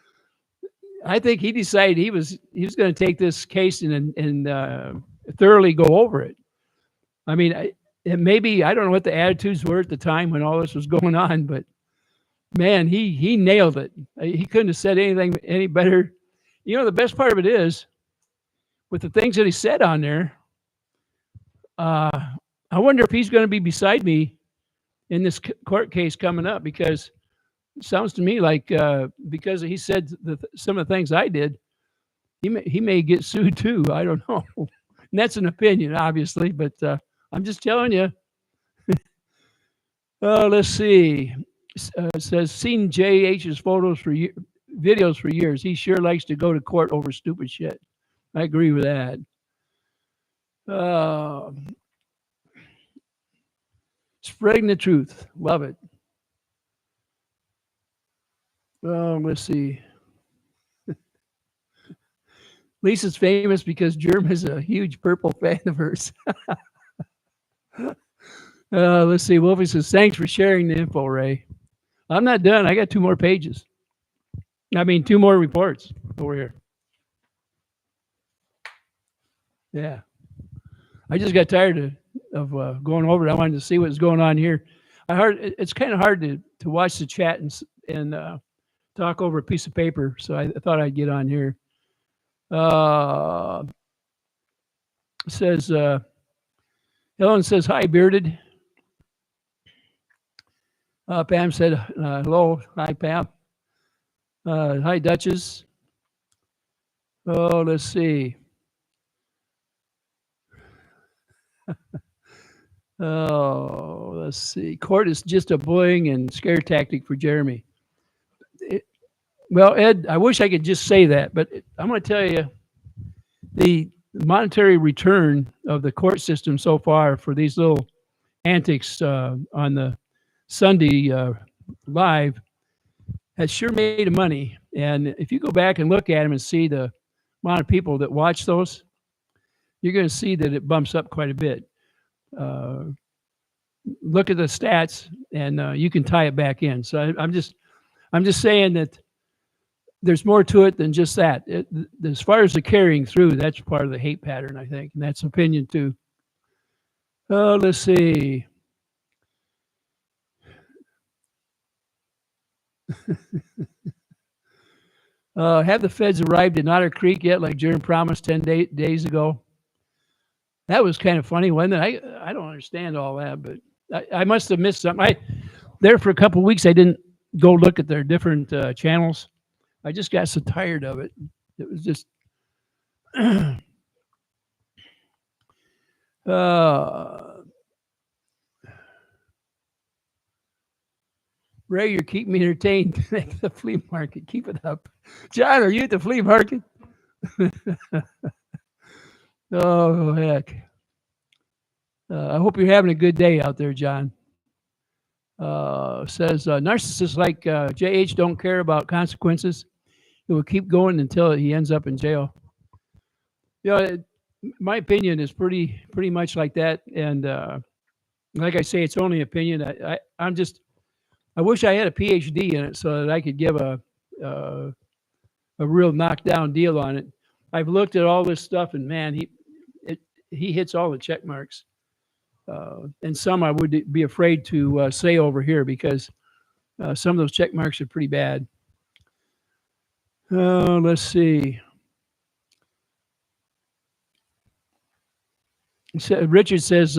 I think he decided he was going to take this case and thoroughly go over it. I mean, maybe I don't know what the attitudes were at the time when all this was going on, but man, he nailed it. He couldn't have said anything any better. You know, the best part of it is with the things that he said on there. I wonder if he's going to be beside me in this court case coming up, because it sounds to me like because he said some of the things I did, he may get sued too. I don't know. And that's an opinion, obviously, but I'm just telling you. Let's see. It says, seen JH's videos for years. He sure likes to go to court over stupid shit. I agree with that. Spreading the truth. Love it. Let's see. Lisa's famous because Germ is a huge purple fan of hers. Let's see. Wolfie says, thanks for sharing the info, Ray. I'm not done. I got 2 more pages. I mean, 2 more reports over here. Yeah. I just got tired of going over it. I wanted to see what's going on here. It's kind of hard to watch the chat and talk over a piece of paper, so I thought I'd get on here. Says Ellen says, hi, Bearded. Pam said, hello. Hi, Pam. Hi, Duchess. Oh, let's see. Oh, let's see. Court is just a bullying and scare tactic for Jeremy. Well, Ed, I wish I could just say that, but I'm going to tell you the monetary return of the court system so far for these little antics on the Sunday live has sure made money. And if you go back and look at them and see the amount of people that watch those, you're going to see that it bumps up quite a bit. Look at the stats, and you can tie it back in. So I'm just saying that there's more to it than just that. As far as the carrying through, that's part of the hate pattern, I think, and that's opinion too. Let's see. Have the feds arrived at Otter Creek yet, like Jeremy promised 10 days ago? That was kind of funny, wasn't it? I don't understand all that, but I must have missed something. There for a couple of weeks, I didn't go look at their different channels. I just got so tired of it. It was just Ray, you're keeping me entertained at the flea market. Keep it up. John, are you at the flea market? Oh, heck. I hope you're having a good day out there, John. Says narcissists like JH don't care about consequences. He will keep going until he ends up in jail. You know, my opinion is pretty much like that. And like I say, it's only opinion. I wish I had a PhD in it so that I could give uh, a real knockdown deal on it. I've looked at all this stuff, and man, he hits all the check marks. And some I would be afraid to say over here because some of those check marks are pretty bad. Let's see. Richard says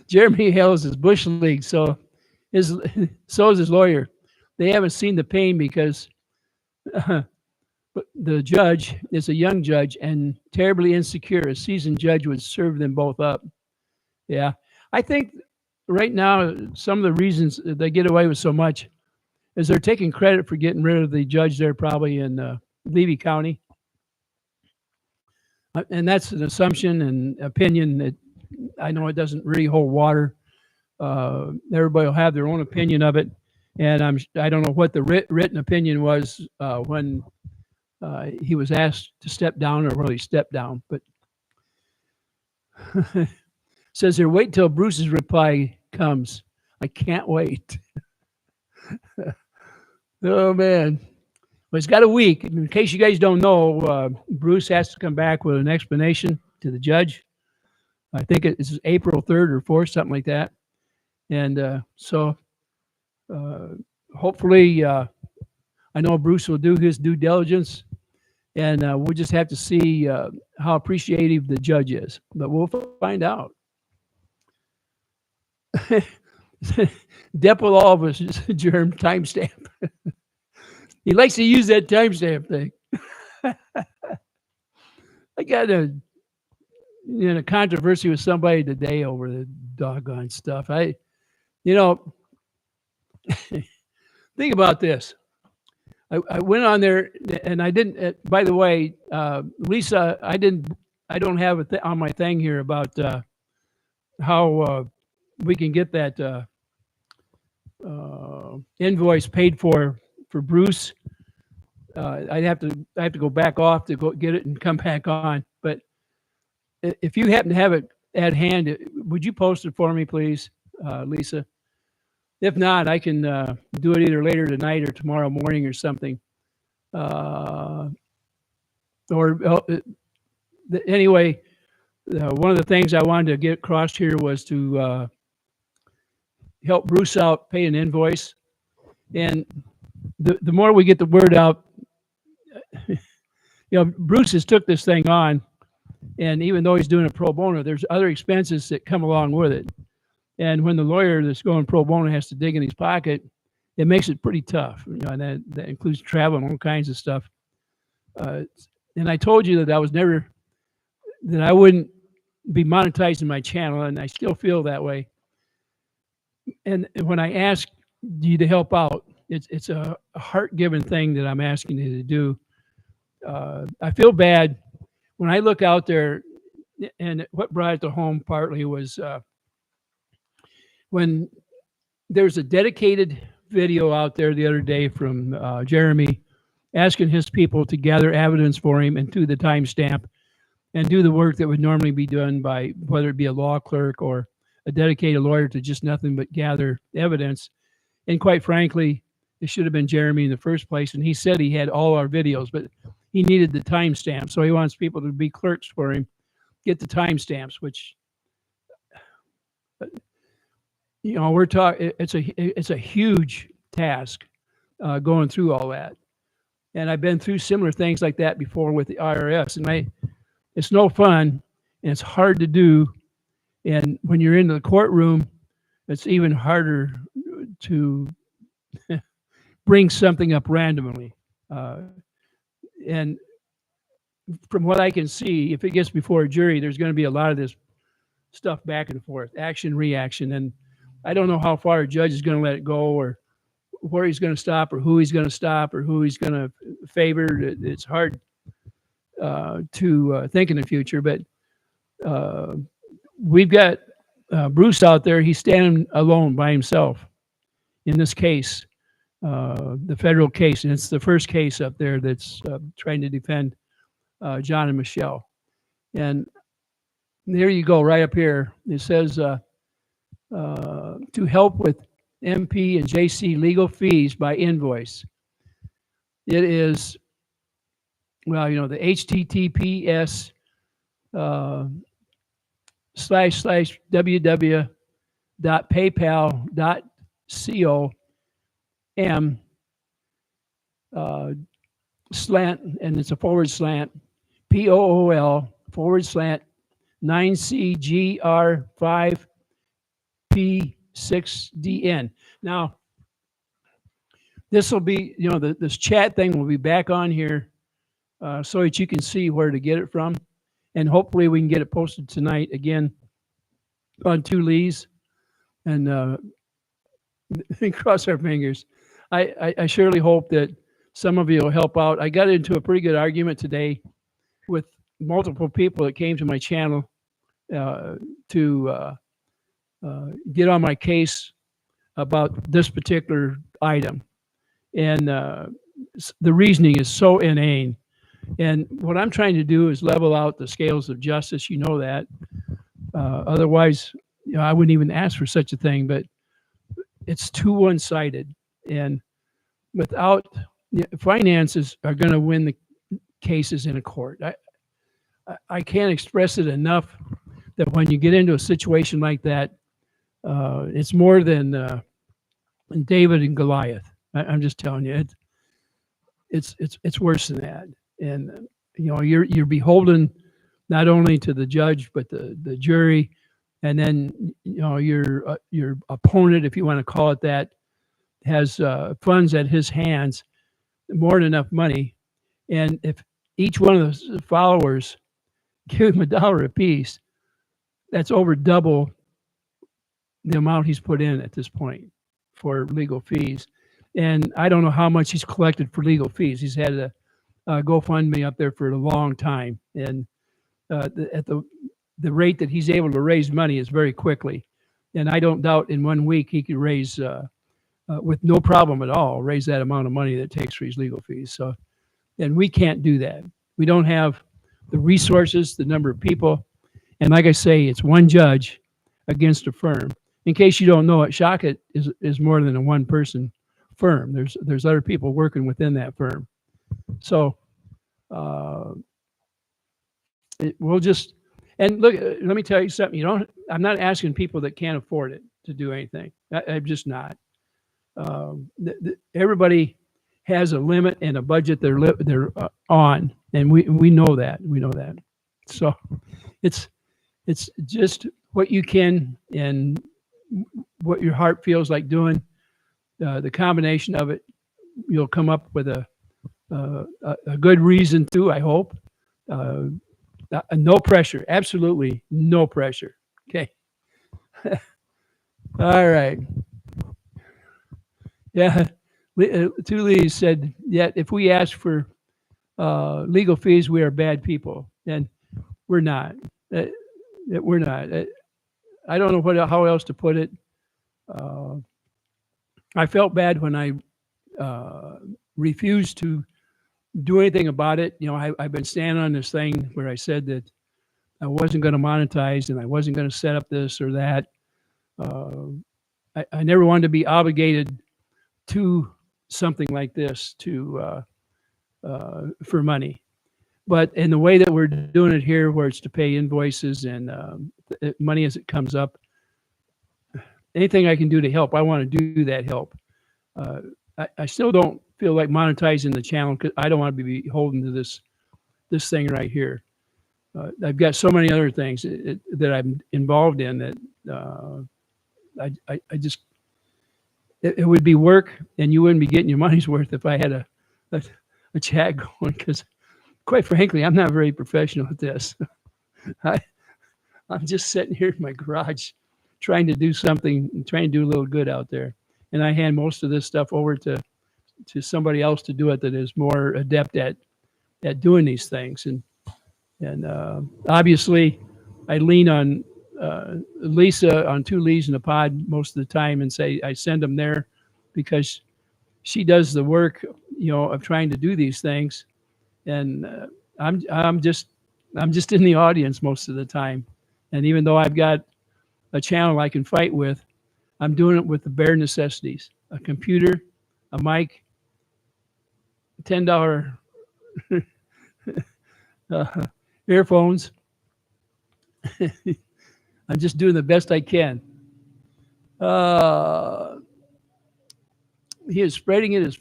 Jeremy Hales is bush league, so so is his lawyer. They haven't seen the pain because the judge is a young judge and terribly insecure. A seasoned judge would serve them both up. Yeah, I think right now some of the reasons they get away with so much is they're taking credit for getting rid of the judge there probably in Levy County. And that's an assumption and opinion that I know it doesn't really hold water. Everybody will have their own opinion of it, and I don't know what the written opinion was when he was asked to step down or whether he stepped down. But says here, wait till Bruce's reply comes. I can't wait. Oh man. Well, he's got a week. In case you guys don't know, Bruce has to come back with an explanation to the judge. I think it's April 3rd or 4th, something like that. And so hopefully, I know Bruce will do his due diligence, and we'll just have to see how appreciative the judge is. But we'll find out. Depp will always germ timestamp. He likes to use that timestamp thing. I got a controversy with somebody today over the doggone stuff. Think about this. I went on there and I didn't. By the way, Lisa, I don't have it on my thing here about how we can get that invoice paid for Bruce. I have to go back off to go get it and come back on. But if you happen to have it at hand, would you post it for me, please, Lisa? If not, I can do it either later tonight or tomorrow morning or something. Anyway, one of the things I wanted to get across here was to help Bruce out, pay an invoice. And the more we get the word out, Bruce has took this thing on, and even though he's doing it pro bono, there's other expenses that come along with it. And when the lawyer that's going pro bono has to dig in his pocket, it makes it pretty tough. And that includes travel and all kinds of stuff. And I told you that I wouldn't be monetizing my channel, and I still feel that way. And when I ask you to help out, it's a heart-giving thing that I'm asking you to do. I feel bad when I look out there, and what brought it to home partly was when there's a dedicated video out there the other day from Jeremy asking his people to gather evidence for him and do the timestamp and do the work that would normally be done by whether it be a law clerk or a dedicated lawyer to just nothing but gather evidence. And quite frankly, it should have been Jeremy in the first place. And he said he had all our videos, but he needed the timestamp. So he wants people to be clerks for him, get the timestamps, which, we're talking, it's a huge task going through all that. And I've been through similar things like that before with the IRS. And it's no fun, and it's hard to do. And when you're in the courtroom, it's even harder to bring something up randomly. And from what I can see, if it gets before a jury, there's going to be a lot of this stuff back and forth, action, reaction. And I don't know how far a judge is going to let it go or where he's going to stop or who he's going to stop or who he's going to favor. It's hard to think in the future, but we've got Bruce out there, he's standing alone by himself in this case, the federal case, and it's the first case up there that's trying to defend John and Michelle. And there you go, right up here. It says to help with MP and JC legal fees by invoice. It is, well, the HTTPS / www.paypal.com slant, and it's a POOL/9CGR5P6DN. Now, this will be, this chat thing will be back on here so that you can see where to get it from. And hopefully we can get it posted tonight again on 2 Lees. And cross our fingers. I surely hope that some of you will help out. I got into a pretty good argument today with multiple people that came to my channel to get on my case about this particular item. And the reasoning is so inane. And what I'm trying to do is level out the scales of justice. You know that. Otherwise, I wouldn't even ask for such a thing. But it's too one-sided. And without finances are going to win the cases in a court. I can't express it enough that when you get into a situation like that, it's more than David and Goliath. I'm just telling you, it's worse than that. And you're beholden not only to the judge but the jury, and then your opponent, if you want to call it that, has funds at his hands, more than enough money. And if each one of those followers give him $1 apiece, that's over double the amount he's put in at this point for legal fees. And I don't know how much he's collected for legal fees. He's had a GoFundMe up there for a long time. And at the rate that he's able to raise money is very quickly. And I don't doubt in 1 week he could raise, with no problem at all, raise that amount of money that it takes for his legal fees. So, and we can't do that. We don't have the resources, the number of people. And like I say, it's one judge against a firm. In case you don't know it, Shaka is more than a one-person firm. There's other people working within that firm. So we'll just, and look, let me tell you something. I'm not asking people that can't afford it to do anything. I'm just not. Everybody has a limit and a budget they're on, and we know that. We know that. So it's just what you can and what your heart feels like doing. The combination of it, you'll come up with a good reason to, I hope. No pressure, absolutely no pressure. Okay. All right. Yeah, 2 Lees said, yet if we ask for legal fees, we are bad people. And we're not. We're not. I don't know how else to put it. I felt bad when I refused to do anything about it. I've been standing on this thing where I said that I wasn't going to monetize and I wasn't going to set up this or that. I never wanted to be obligated to something like this for money. But in the way that we're doing it here, where it's to pay invoices and money as it comes up, anything I can do to help, I want to do that help. I still don't feel like monetizing the channel because I don't want to be beholden to this thing right here. I've got so many other things that I'm involved in that I just, it would be work and you wouldn't be getting your money's worth if I had a chat going, because quite frankly, I'm not very professional at this. I'm just sitting here in my garage trying to do something, trying to do a little good out there. And I hand most of this stuff over to somebody else to do it that is more adept at doing these things. And obviously I lean on Lisa on Two Leaves in a Pod most of the time, and say I send them there because she does the work, of trying to do these things, and I'm just in the audience most of the time, and even though I've got a channel I can fight with, I'm doing it with the bare necessities: a computer, a mic, $10 uh, earphones. I'm just doing the best I can. He is spreading it as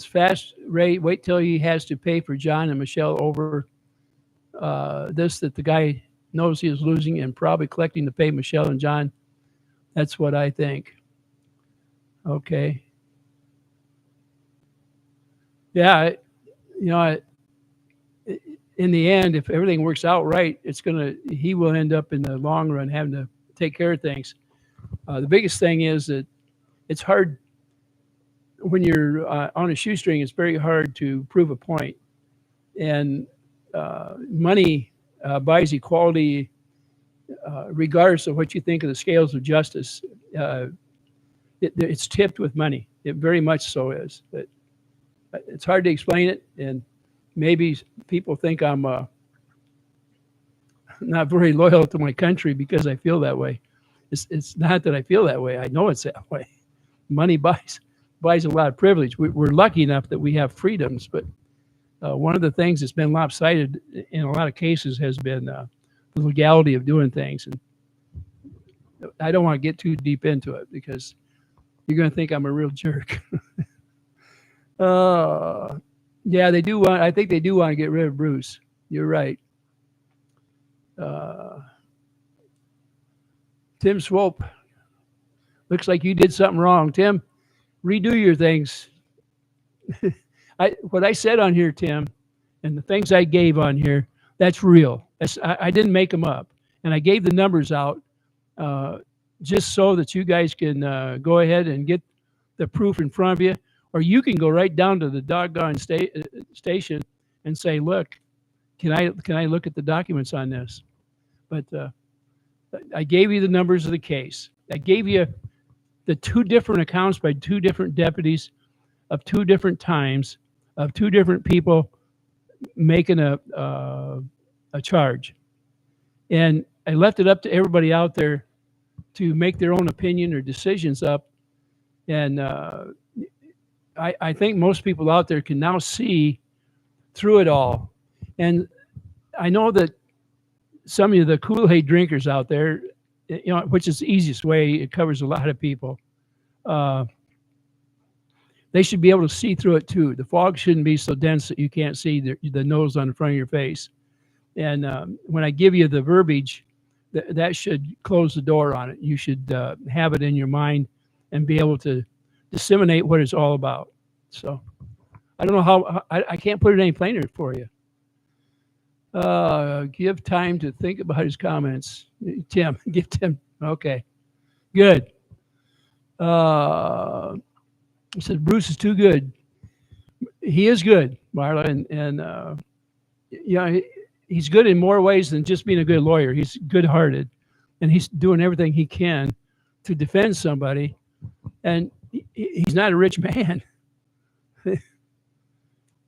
fast rate. Wait till he has to pay for John and Michelle over this that the guy knows he is losing, and probably collecting to pay Michelle and John. That's what I think. Okay. Yeah, in the end, if everything works out right, he will end up in the long run having to take care of things. The biggest thing is that it's hard when you're on a shoestring. It's very hard to prove a point, and money buys equality, regardless of what you think of the scales of justice. It's tipped with money. It very much so is. But it's hard to explain it, and maybe people think I'm not very loyal to my country because I feel that way. It's not that I feel that way. I know it's that way. Money buys a lot of privilege. We're lucky enough that we have freedoms, but one of the things that's been lopsided in a lot of cases has been the legality of doing things. And I don't want to get too deep into it because you're going to think I'm a real jerk. Yeah, they do want. I think they do want to get rid of Bruce. You're right. Tim Swope, looks like you did something wrong. Tim, redo your things. What I said on here, Tim, and the things I gave on here, that's real. I didn't make them up, and I gave the numbers out just so that you guys can go ahead and get the proof in front of you. Or you can go right down to the doggone station and say, "Look, can I look at the documents on this?" But I gave you the numbers of the case. I gave you the two different accounts by two different deputies of two different times of two different people making a charge, and I left it up to everybody out there to make their own opinion or decisions up, and I think most people out there can now see through it all. And I know that some of the Kool-Aid drinkers out there, which is the easiest way, it covers a lot of people. They should be able to see through it too. The fog shouldn't be so dense that you can't see the nose on the front of your face. And when I give you the verbiage, that should close the door on it. You should have it in your mind and be able to disseminate what it's all about. So I don't know how I can't put it any plainer for you. Give time to think about his comments. Tim, give Tim. Okay, good. He said Bruce is too good. He is good, Marla, and he's good in more ways than just being a good lawyer. He's good-hearted, and he's doing everything he can to defend somebody. And he's not a rich man.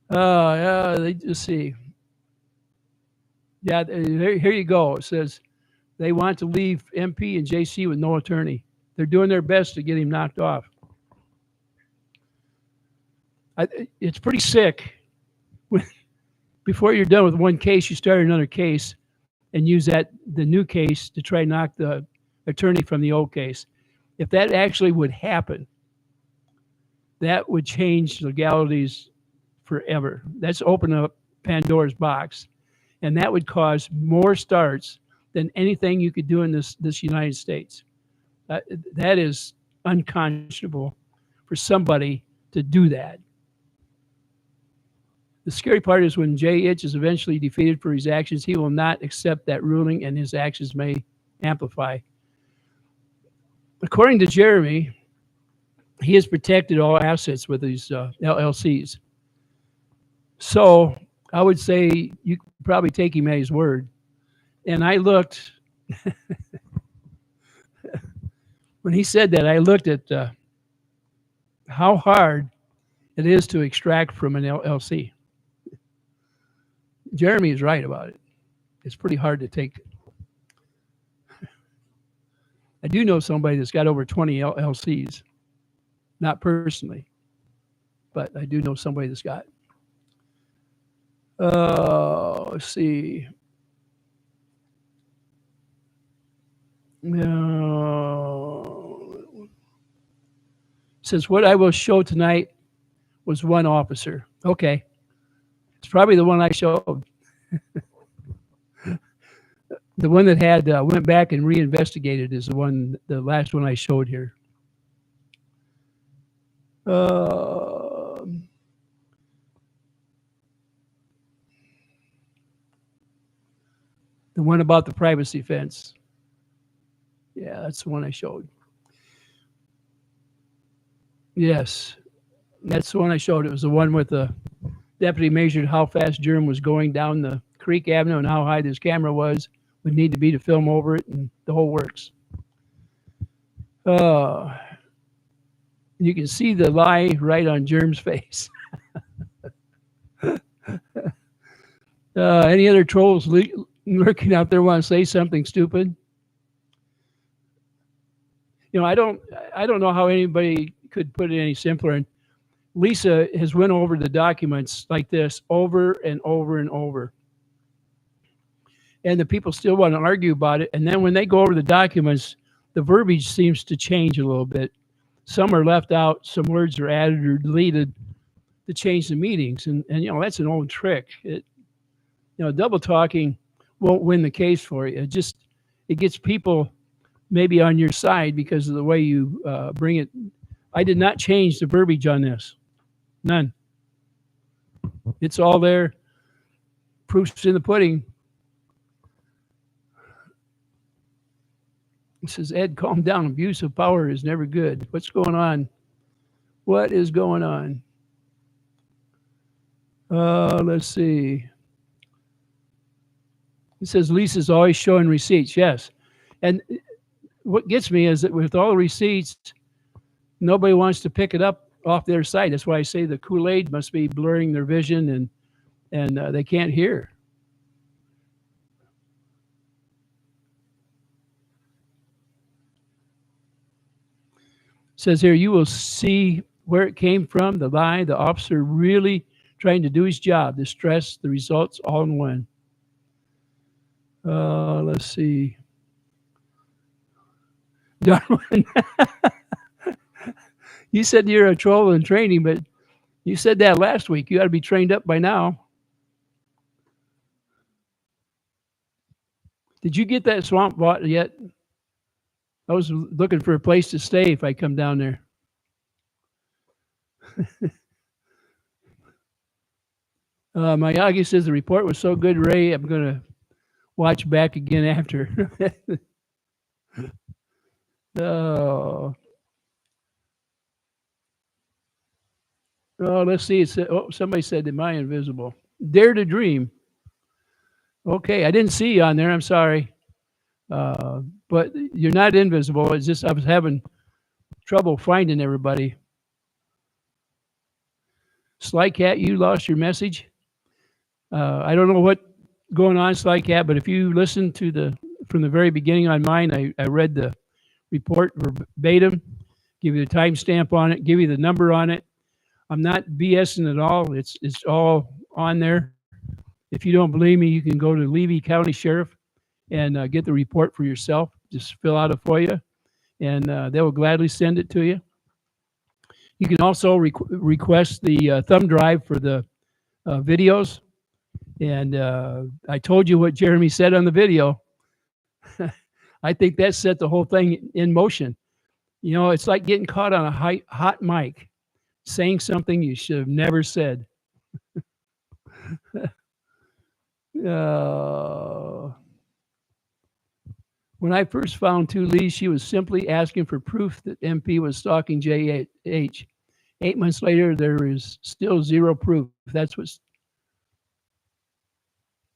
Yeah, they just see. Yeah, here you go. It says they want to leave MP and JC with no attorney. They're doing their best to get him knocked off. It's pretty sick. Before you're done with one case, you start another case and use the new case to try and knock the attorney from the old case. If that actually would happen, that would change legalities forever. That's open up Pandora's box, and that would cause more starts than anything you could do in this United States. That is unconscionable for somebody to do that. The scary part is when Jay Itch is eventually defeated for his actions, he will not accept that ruling, and his actions may amplify. According to Jeremy, he has protected all assets with these LLCs. So I would say you could probably take him at his word. And I looked, when he said that, I looked at how hard it is to extract from an LLC. Jeremy is right about it. It's pretty hard to take. I do know somebody that's got over 20 LLCs, not personally, but I do know somebody that's got. Let's see. Says what I will show tonight was one officer. Okay. It's probably the one I showed. The one that had went back and reinvestigated is the last one I showed here. The one about the privacy fence. Yeah, that's the one I showed. Yes, that's the one I showed. It was the one with the deputy measured how fast Jerem was going down the Creek Avenue and how high this camera would need to be to film over it and the whole works. You can see the lie right on Jerem's face. Any other trolls lurking out there want to say something stupid? You know, I don't know how anybody could put it any simpler. And Lisa has went over the documents like this over and over and over. And the people still want to argue about it. And then when they go over the documents, the verbiage seems to change a little bit. Some are left out, some words are added or deleted to change the meetings. And you know, that's an old trick. Double talking won't win the case for you. It gets people maybe on your side because of the way you bring it. I did not change the verbiage on this. None. It's all there. Proof's in the pudding. It says, Ed, calm down. Abuse of power is never good. What's going on? What is going on? Let's see. It says Lisa's always showing receipts. Yes. And what gets me is that with all the receipts, nobody wants to pick it up off their side. That's why I say the Kool-Aid must be blurring their vision and they can't hear. It says here, you will see where it came from, the lie, the officer really trying to do his job, the stress, the results, all in one. Let's see. Darwin, you said you're a troll in training, but you said that last week. You ought to be trained up by now. Did you get that swamp bought yet? I was looking for a place to stay if I come down there. Miyagi says the report was so good, Ray, I'm going to watch back again after. Oh, let's see. Somebody said, am I invisible? Dare to dream. Okay, I didn't see you on there. I'm sorry. But you're not invisible. It's just I was having trouble finding everybody. Sly Cat, you lost your message. I don't know what's going on, Sly Cat, but if you listen to from the very beginning on mine, I read the report verbatim, give you the timestamp on it, give you the number on it. I'm not BSing at all. It's all on there. If you don't believe me, you can go to Levy County Sheriff and get the report for yourself. Just fill out a FOIA, and they will gladly send it to you. You can also request the thumb drive for the videos. And I told you what Jeremy said on the video. I think that set the whole thing in motion. You know, it's like getting caught on a hot mic, saying something you should have never said. When I first found Tu Lee, she was simply asking for proof that MP was stalking JH. 8 months later, there is still zero proof. That's what's.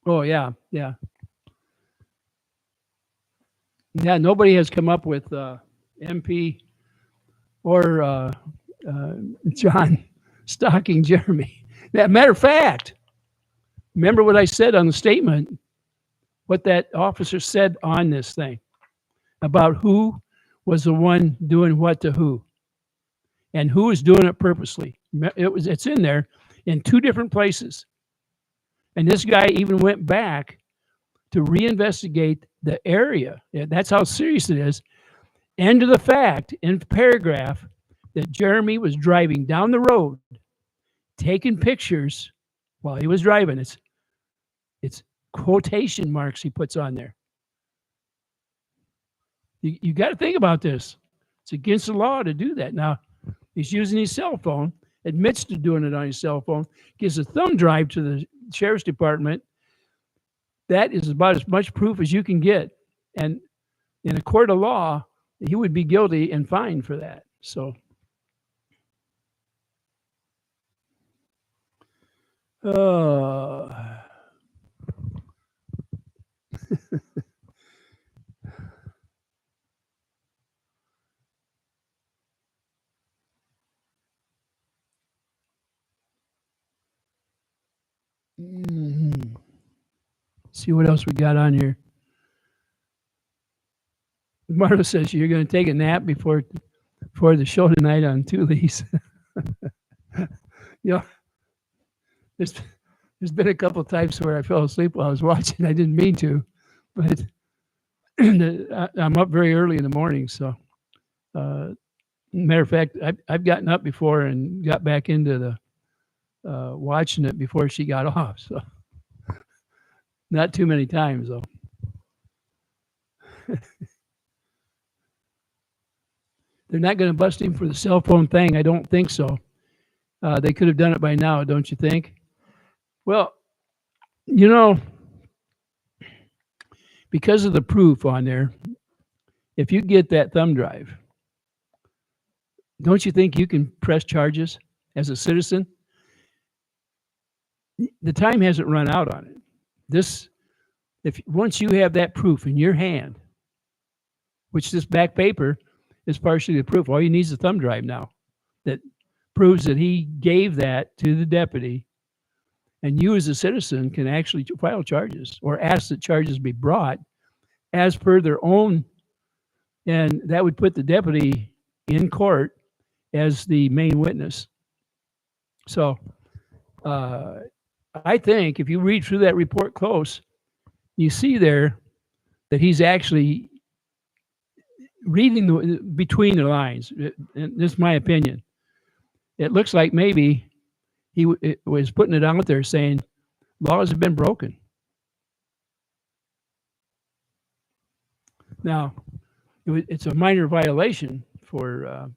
Oh, yeah. Yeah, nobody has come up with MP or John stalking Jeremy. Matter of fact, remember what I said on the statement, what that officer said on this thing about who was the one doing what to who and who was doing it purposely. It's in there in two different places. And this guy even went back to reinvestigate the area. That's how serious it is. And to the fact in the paragraph that Jeremy was driving down the road, taking pictures while he was driving. It's quotation marks he puts on there. You got to think about this. It's against the law to do that. Now, he's using his cell phone, admits to doing it on his cell phone, gives a thumb drive to the sheriff's department. That is about as much proof as you can get. And in a court of law, he would be guilty and fined for that. So, see what else we got on here. Marta says you're going to take a nap before the show tonight on Thule's. You know, there's been a couple of times where I fell asleep while I was watching. I didn't mean to, but I'm up very early in the morning. So, matter of fact, I've gotten up before and got back into the watching it before she got off. So, not too many times though. They're not going to bust him for the cell phone thing. I don't think so. They could have done it by now, don't you think? Well, you know, because of the proof on there, if you get that thumb drive, don't you think you can press charges as a citizen? The time hasn't run out on it. If once you have that proof in your hand, which this back paper is partially the proof, all you need is a thumb drive now that proves that he gave that to the deputy, and you as a citizen can actually file charges or ask that charges be brought as per their own, and that would put the deputy in court as the main witness. So I think if you read through that report close, you see there that he's actually reading between the lines. And this is my opinion. It looks like maybe he was putting it out there saying laws have been broken. Now, it's a minor violation for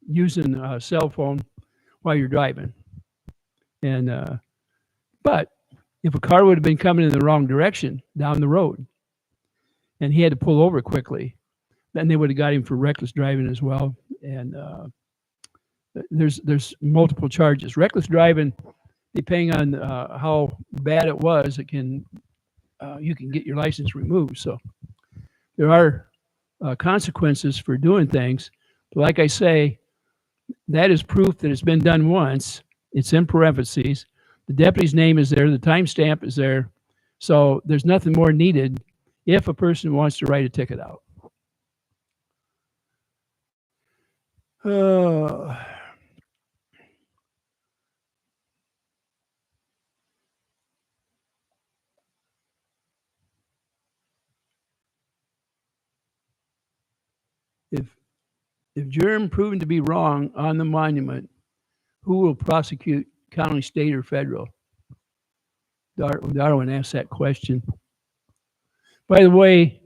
using a cell phone while you're driving. And but if a car would have been coming in the wrong direction down the road and he had to pull over quickly, then they would have got him for reckless driving as well. And there's multiple charges. Reckless driving, depending on how bad it was, it can you can get your license removed. So there are consequences for doing things. But like I say, that is proof that it's been done once. It's in parentheses. The deputy's name is there. The timestamp is there. So there's nothing more needed if a person wants to write a ticket out. If Jerem proven to be wrong on the monument, who will prosecute, county, state, or federal? Darwin asked that question. By the way,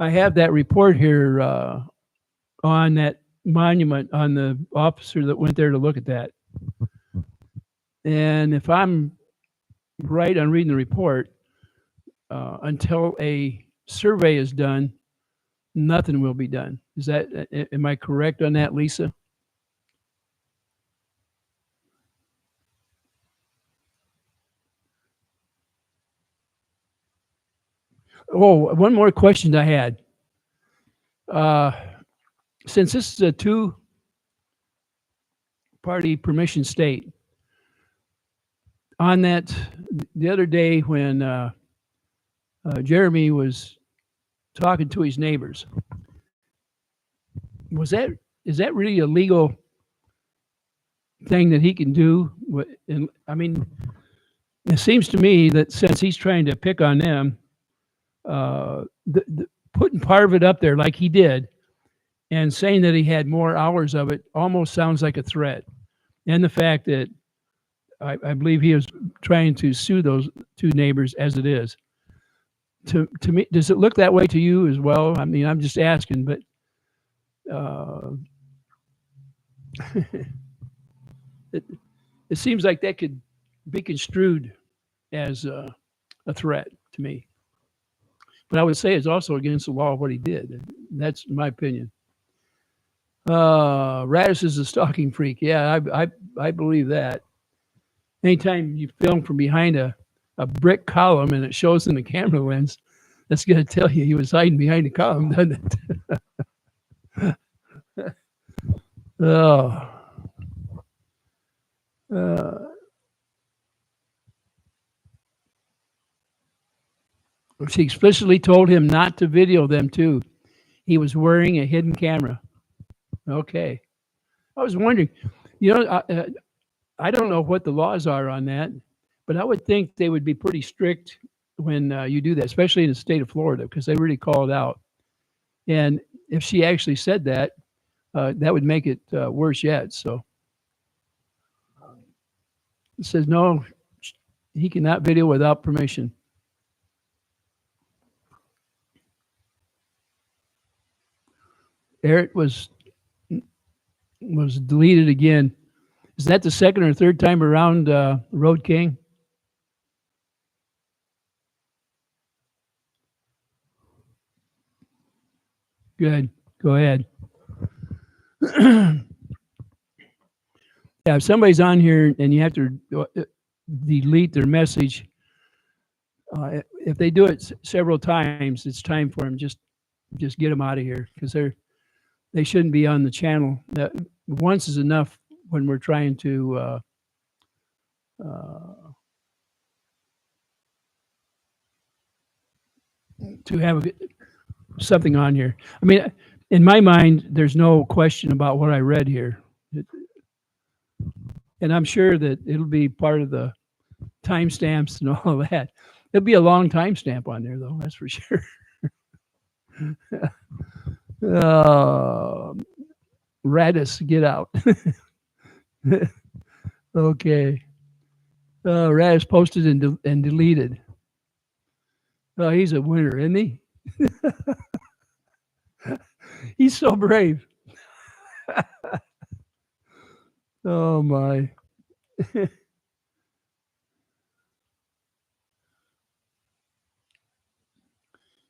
I have that report here on that monument, on the officer that went there to look at that. And if I'm right on reading the report, until a survey is done, nothing will be done. Is that, am I correct on that, Lisa? Oh, one more question I had. Since this is a two-party permission state, on that the other day when Jeremy was talking to his neighbors, was that is that really a legal thing that he can do? And I mean, it seems to me that since he's trying to pick on them, putting part of it up there like he did, and saying that he had more hours of it almost sounds like a threat. And the fact that I believe he was trying to sue those two neighbors as it is. To me, does it look that way to you as well? I mean, I'm just asking, but it, it seems like that could be construed as a threat to me. But I would say it's also against the law of what he did. That's my opinion. Radis is a stalking freak. Yeah, I believe that. Anytime you film from behind a brick column and it shows in the camera lens, that's going to tell you he was hiding behind the column, doesn't it? Oh. She explicitly told him not to video them too. He was wearing a hidden camera. Okay. I was wondering, I don't know what the laws are on that, but I would think they would be pretty strict when you do that, especially in the state of Florida, because they really call it out. And if she actually said that, that would make it worse yet. So it says no, he cannot video without permission. Eric was deleted again. Is that the second or third time around Road King? Good. Go ahead. Yeah, if somebody's on here and you have to delete their message, if they do it several times, it's time for them. Just get them out of here because they shouldn't be on the channel. That once is enough when we're trying to have something on here. I mean, in my mind, there's no question about what I read here. And I'm sure that it'll be part of the timestamps and all that. There'll be a long timestamp on there, though. That's for sure. Radis, get out. Okay. Radis posted and deleted. Oh, he's a winner, isn't he? He's so brave. Oh, my.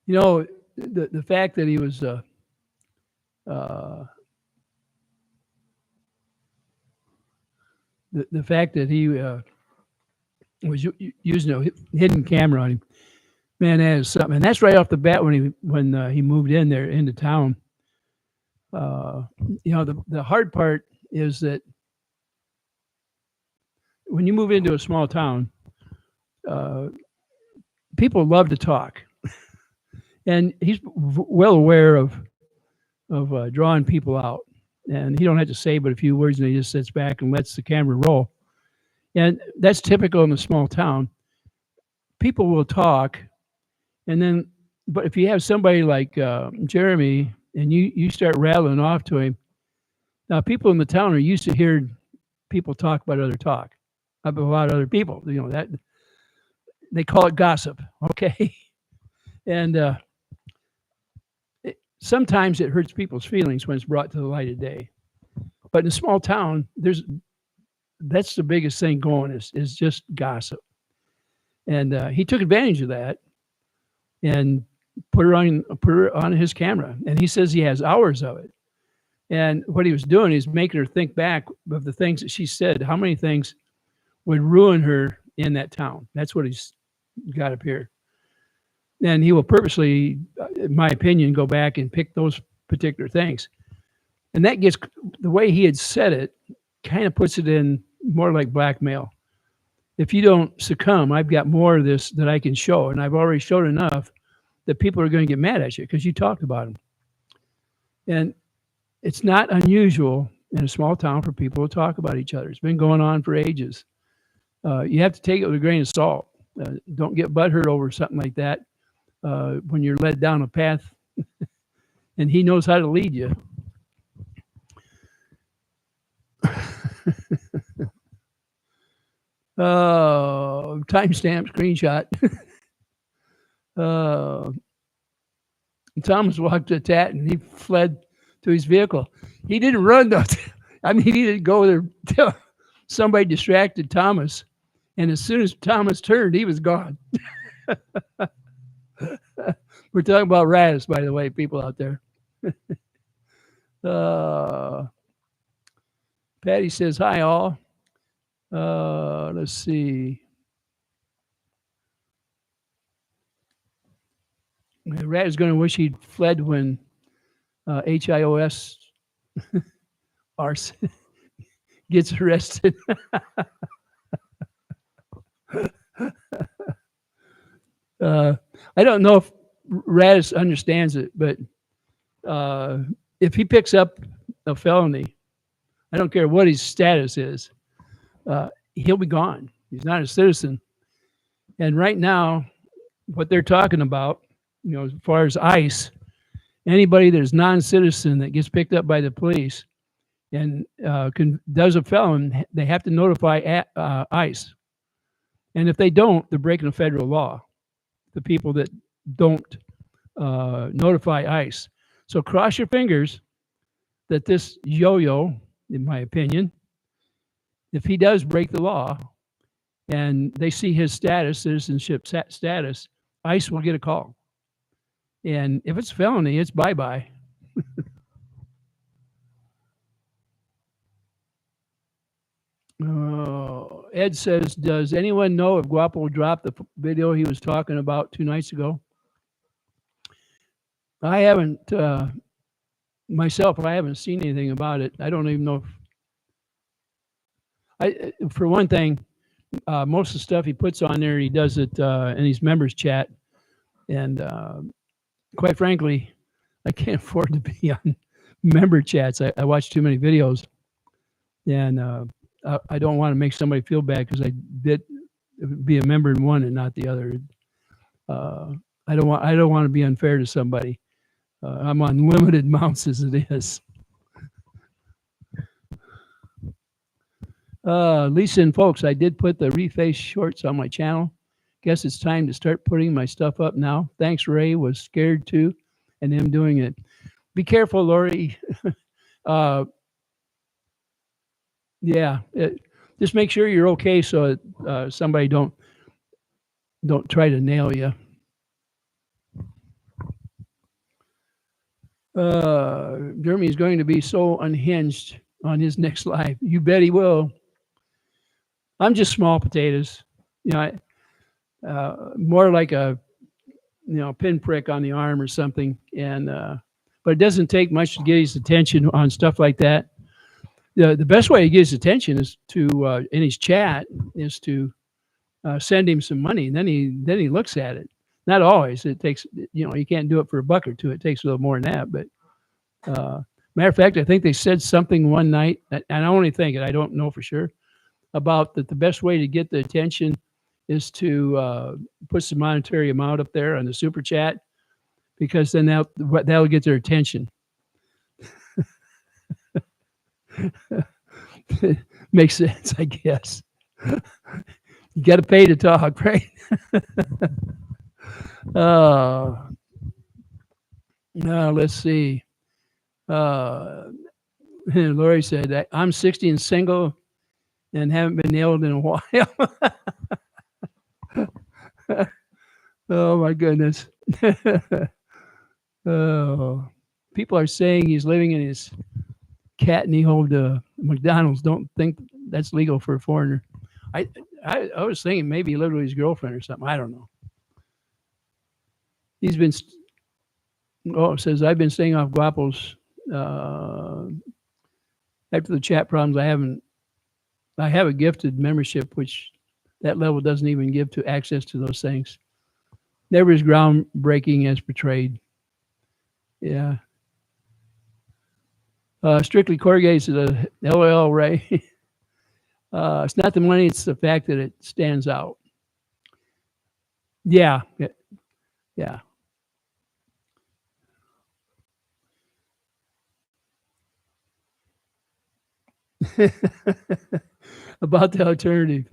The fact that he was the fact that he was using a hidden camera on him, man, that is something. And that's right off the bat when he moved in there into town. The hard part is that when you move into a small town, people love to talk, and he's well aware of drawing people out. And he don't have to say but a few words, and he just sits back and lets the camera roll. And that's typical in a small town. People will talk, and then, but if you have somebody like Jeremy and you start rattling off to him, now people in the town are used to hearing people talk about other people. That they call it gossip, okay? And sometimes it hurts people's feelings when it's brought to the light of day. But in a small town, that's the biggest thing going is just gossip. And he took advantage of that and put her on his camera. And he says he has hours of it. And what he was doing is making her think back of the things that she said, how many things would ruin her in that town. That's what he's got up here. And he will purposely, in my opinion, go back and pick those particular things. And that gets, the way he had said it, kind of puts it in more like blackmail. If you don't succumb, I've got more of this that I can show. And I've already showed enough that people are going to get mad at you because you talked about them. And it's not unusual in a small town for people to talk about each other. It's been going on for ages. You have to take it with a grain of salt. Don't get butthurt over something like that when you're led down a path and he knows how to lead you. Timestamp screenshot. Thomas walked to Tat and he fled to his vehicle. He didn't run though. I mean, he didn't go there till somebody distracted Thomas. And as soon as Thomas turned, he was gone. We're talking about Radis, by the way, people out there. Patty says, hi, all. Let's see. Rat is going to wish he'd fled when HIOS gets arrested. I don't know if Radis understands it, but if he picks up a felony, I don't care what his status is, he'll be gone. He's not a citizen. And right now, what they're talking about, as far as ICE, anybody that's non-citizen that gets picked up by the police and does a felon, they have to notify ICE. And if they don't, they're breaking a federal law. The people that don't notify ICE. So cross your fingers that this yo-yo, in my opinion, if he does break the law and they see his status, citizenship status, ICE will get a call. And if it's felony, it's bye-bye. Ed says, does anyone know if Guapo dropped the video he was talking about 2 nights ago? I haven't, myself, I haven't seen anything about it. I don't even know if, for one thing, most of the stuff he puts on there, he does it in his members chat. And quite frankly, I can't afford to be on member chats. I watch too many videos. And I don't want to make somebody feel bad because I did be a member in one and not the other. I don't want to be unfair to somebody. I'm on limited amounts as it is. Lisa and folks, I did put the reface shorts on my channel. Guess it's time to start putting my stuff up now. Thanks, Ray. Was scared too, and him doing it. Be careful, Lori. Yeah, just make sure you're okay so somebody don't try to nail you. Jeremy is going to be so unhinged on his next live. You bet he will. I'm just small potatoes, more like a pinprick on the arm or something. And but it doesn't take much to get his attention on stuff like that. The best way to get his attention is to in his chat is to send him some money, and then he looks at it. Not always. It takes you can't do it for $1 or $2. It takes a little more than that. But matter of fact, I think they said something one night, and I only think it. I don't know for sure about that. The best way to get the attention is to put some monetary amount up there on the super chat, because then that'll get their attention. Makes sense, I guess. You got to pay to talk, right? Now let's see. Lori said, I'm 60 and single and haven't been nailed in a while. Oh my goodness. Oh, people are saying he's living in his cat knee-hole to McDonald's. Don't think that's legal for a foreigner. I was thinking maybe he lived with his girlfriend or something. I don't know. He's been Oh, it says I've been staying off Guapos uh, after the chat problems. I have a gifted membership, which that level doesn't even give to access to those things. Never is groundbreaking as portrayed. Yeah. Strictly corrugated to the LOL, Ray. It's not the money, it's the fact that it stands out. Yeah. Yeah. About the alternative.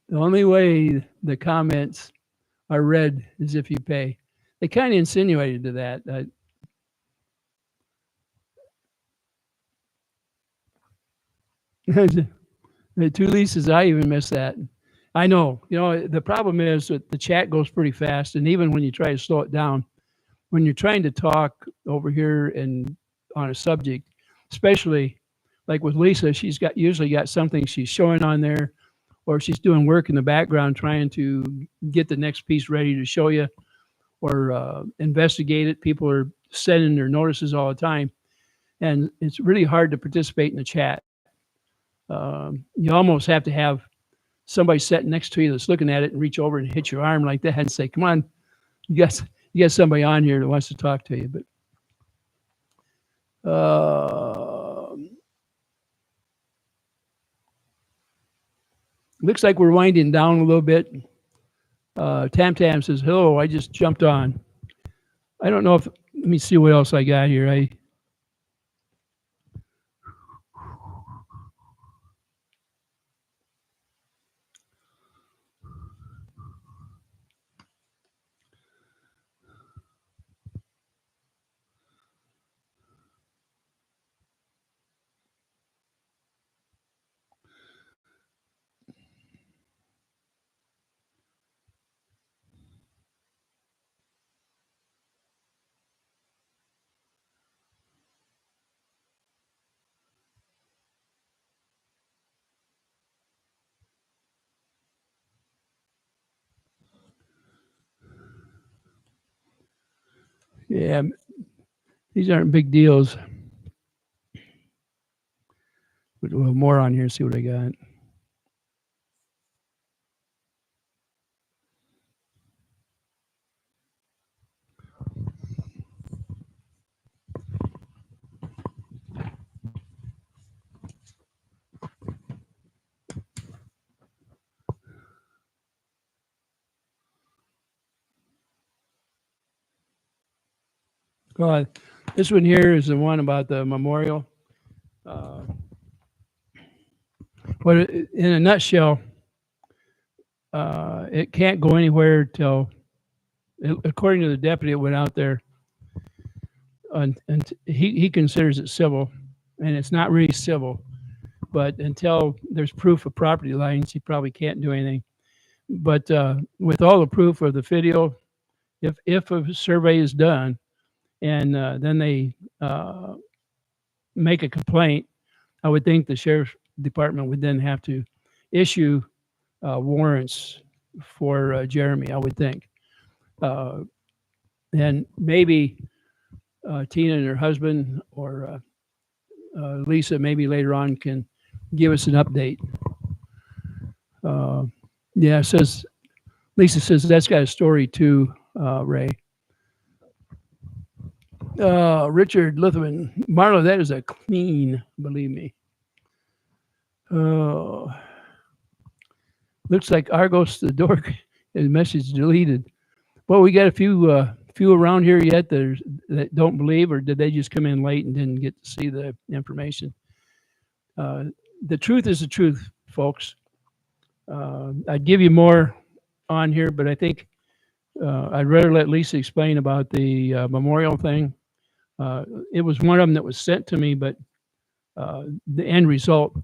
The only way the comments are read is if you pay. They kind of insinuated to that. The two leases, I even missed that. I know. The problem is that the chat goes pretty fast, and even when you try to slow it down, when you're trying to talk over here and on a subject, especially like with Lisa, she's usually got something she's showing on there, or she's doing work in the background trying to get the next piece ready to show you or investigate it. People are sending their notices all the time, and it's really hard to participate in the chat. You almost have to have somebody sitting next to you that's looking at it and reach over and hit your arm like that and say, "Come on, you got somebody on here that wants to talk to you." But looks like we're winding down a little bit. Tam Tam says, "Hello, I just jumped on. I don't know if. Let me see what else I got here. Yeah, these aren't big deals. But we'll have more on here and see what I got." This one here is the one about the memorial. But in a nutshell, it can't go anywhere till, according to the deputy that went out there, and he considers it civil, and it's not really civil. But until there's proof of property lines, he probably can't do anything. But with all the proof of the video, if a survey is done and then they make a complaint, I would think the sheriff's department would then have to issue warrants for Jeremy, I would think. And maybe Tina and her husband or Lisa maybe later on can give us an update. Yeah, it says, Lisa says that's got a story too, Ray. Richard Luthman, Marla, that is a clean, believe me. Looks like Argos the dork, his message deleted. Well, we got a few around here yet that don't believe, or did they just come in late and didn't get to see the information? The truth is the truth, folks. I'd give you more on here, but I think I'd rather let Lisa explain about the memorial thing. It was one of them that was sent to me, but the end result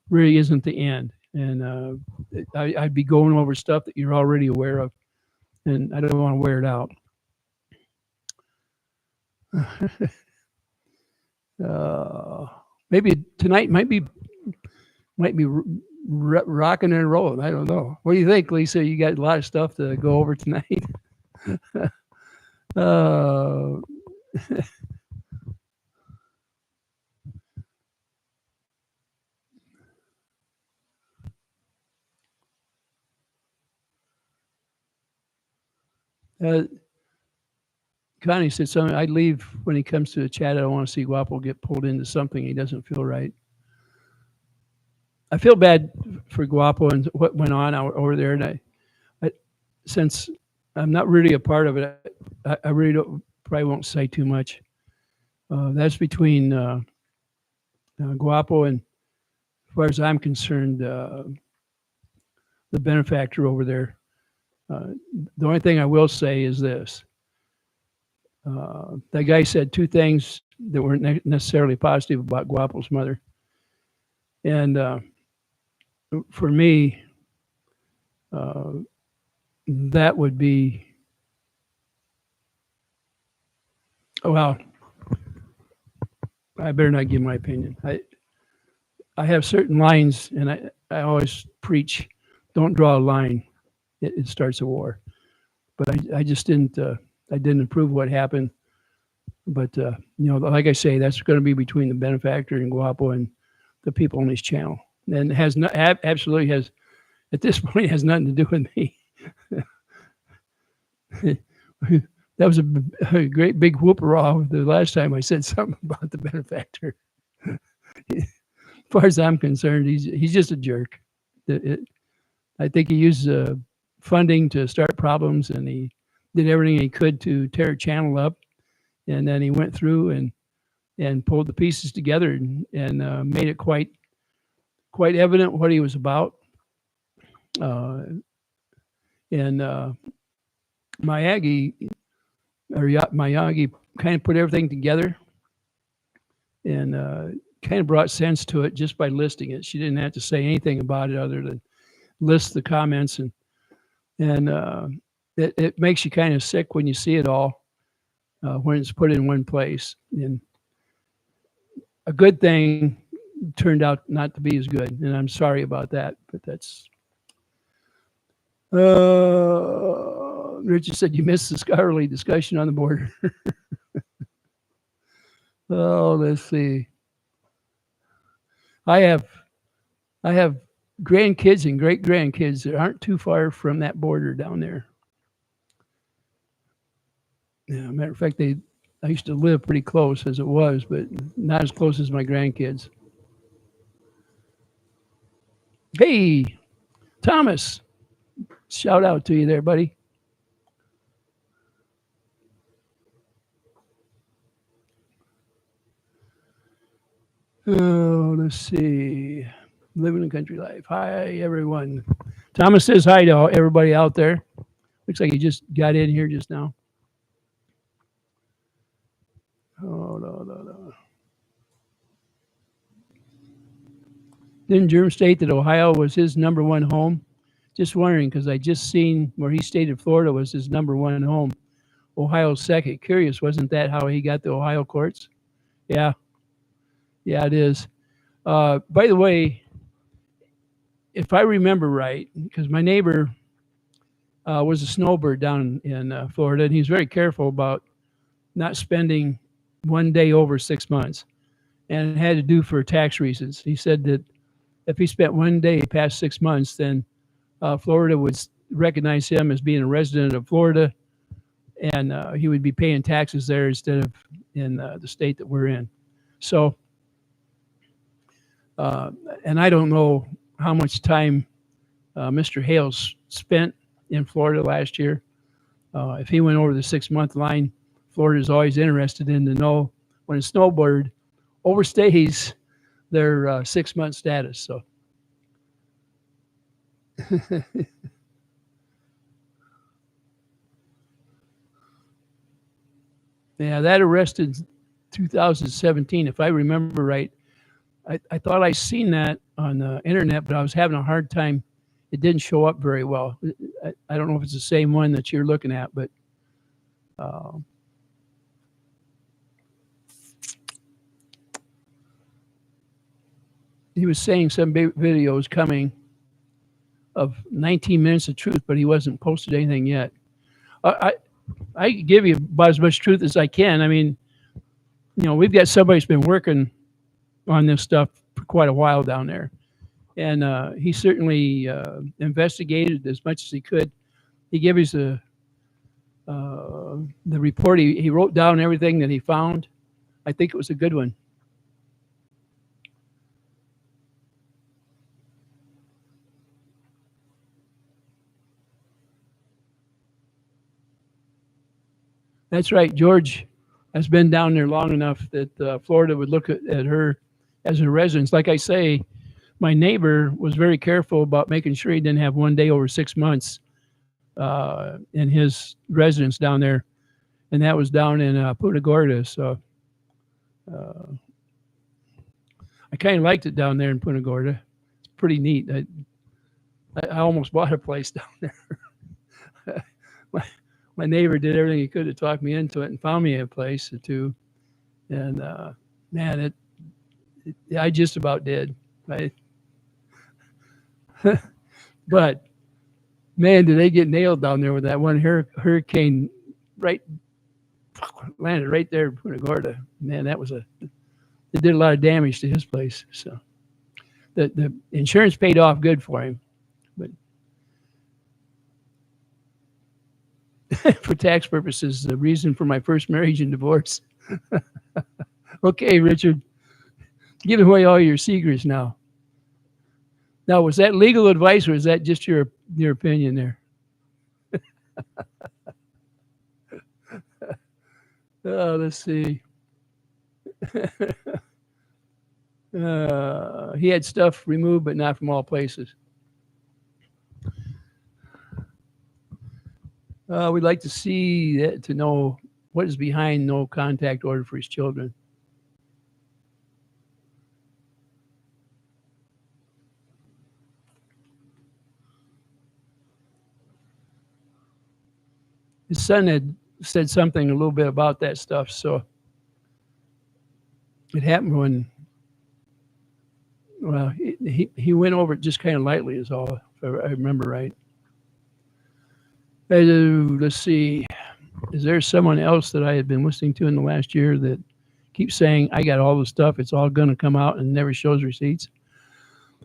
really isn't the end. And I'd be going over stuff that you're already aware of, and I don't want to wear it out. Maybe tonight might be rocking and rolling. I don't know. What do you think, Lisa? You got a lot of stuff to go over tonight. Uh, Connie said something. I leave when he comes to the chat. I don't want to see Guapo get pulled into something he doesn't feel right. I feel bad for Guapo and what went on over there. And since I'm not really a part of it, I really probably won't say too much. That's between Guapo and, as far as I'm concerned, the benefactor over there. The only thing I will say is this. That guy said two things that weren't necessarily positive about Guapo's mother. And for me, that would be, well, I better not give my opinion. I have certain lines, and I always preach, don't draw a line. It starts a war. But I just didn't, I didn't approve what happened. But, like I say, that's going to be between the benefactor and Guapo and the people on his channel. And has not, absolutely has, at this point, has nothing to do with me. That was a great big whoop-a-raw the last time I said something about the benefactor. As far as I'm concerned, he's just a jerk. I think he used funding to start problems, and he did everything he could to tear a channel up. And then he went through and pulled the pieces together and made it quite evident what he was about. And Miyagi kind of put everything together and kind of brought sense to it just by listing it. She didn't have to say anything about it other than list the comments, and it makes you kind of sick when you see it all when it's put in one place. And a good thing turned out not to be as good, and I'm sorry about that, but that's. Richard said you missed the scholarly discussion on the border. Oh, let's see. I have grandkids and great grandkids that aren't too far from that border down there. Yeah, matter of fact, I used to live pretty close as it was, but not as close as my grandkids. Hey, Thomas, shout out to you there, buddy. Oh, let's see. Living a country life. Hi, everyone. Thomas says hi to everybody out there. Looks like he just got in here just now. Oh, no. Didn't Jerm state that Ohio was his number one home? Just wondering, because I just seen where he stated Florida was his number one home. Ohio's second. Curious, wasn't that how he got the Ohio courts? Yeah, it is. By the way, if I remember right, because my neighbor was a snowbird down in Florida, and he's very careful about not spending one day over 6 months, and it had to do for tax reasons. He said that if he spent one day past 6 months, then Florida would recognize him as being a resident of Florida, and he would be paying taxes there instead of in the state that we're in. So, and I don't know how much time Mr. Hales spent in Florida last year. If he went over the 6 month line, Florida is always interested in to know when a snowbird overstays their 6 month status. So. Yeah, that arrest in 2017, if I remember right. I thought I seen that on the internet, but I was having a hard time. It didn't show up very well. I don't know if it's the same one that you're looking at, but he was saying some video is coming of 19 minutes of truth, but he wasn't posted anything yet. I give you about as much truth as I can. I mean, we've got somebody who's been working on this stuff for quite a while down there. And he certainly investigated as much as he could. He gave us the report. He wrote down everything that he found. I think it was a good one. That's right. George has been down there long enough that Florida would look at her as a residence. Like I say, my neighbor was very careful about making sure he didn't have one day over 6 months in his residence down there, and that was down in Punta Gorda. So I kind of liked it down there in Punta Gorda. It's pretty neat. I almost bought a place down there. my neighbor did everything he could to talk me into it and found me a place or two. And man, I just about did. Right? But man, did they get nailed down there with that one hurricane landed right there in Punta Gorda. Man, it did a lot of damage to his place. So the insurance paid off good for him. But for tax purposes, the reason for my first marriage and divorce. Okay, Richard, give away all your secrets now. Now, was that legal advice or is that just your opinion there? Oh, let's see. He had stuff removed, but not from all places. We'd like to see that, to know what is behind no contact order for his children. His son had said something a little bit about that stuff, so it happened when, well, he went over it just kind of lightly is all, if I remember right. Let's see. Is there someone else that I had been listening to in the last year that keeps saying, I got all the stuff, it's all going to come out, and never shows receipts?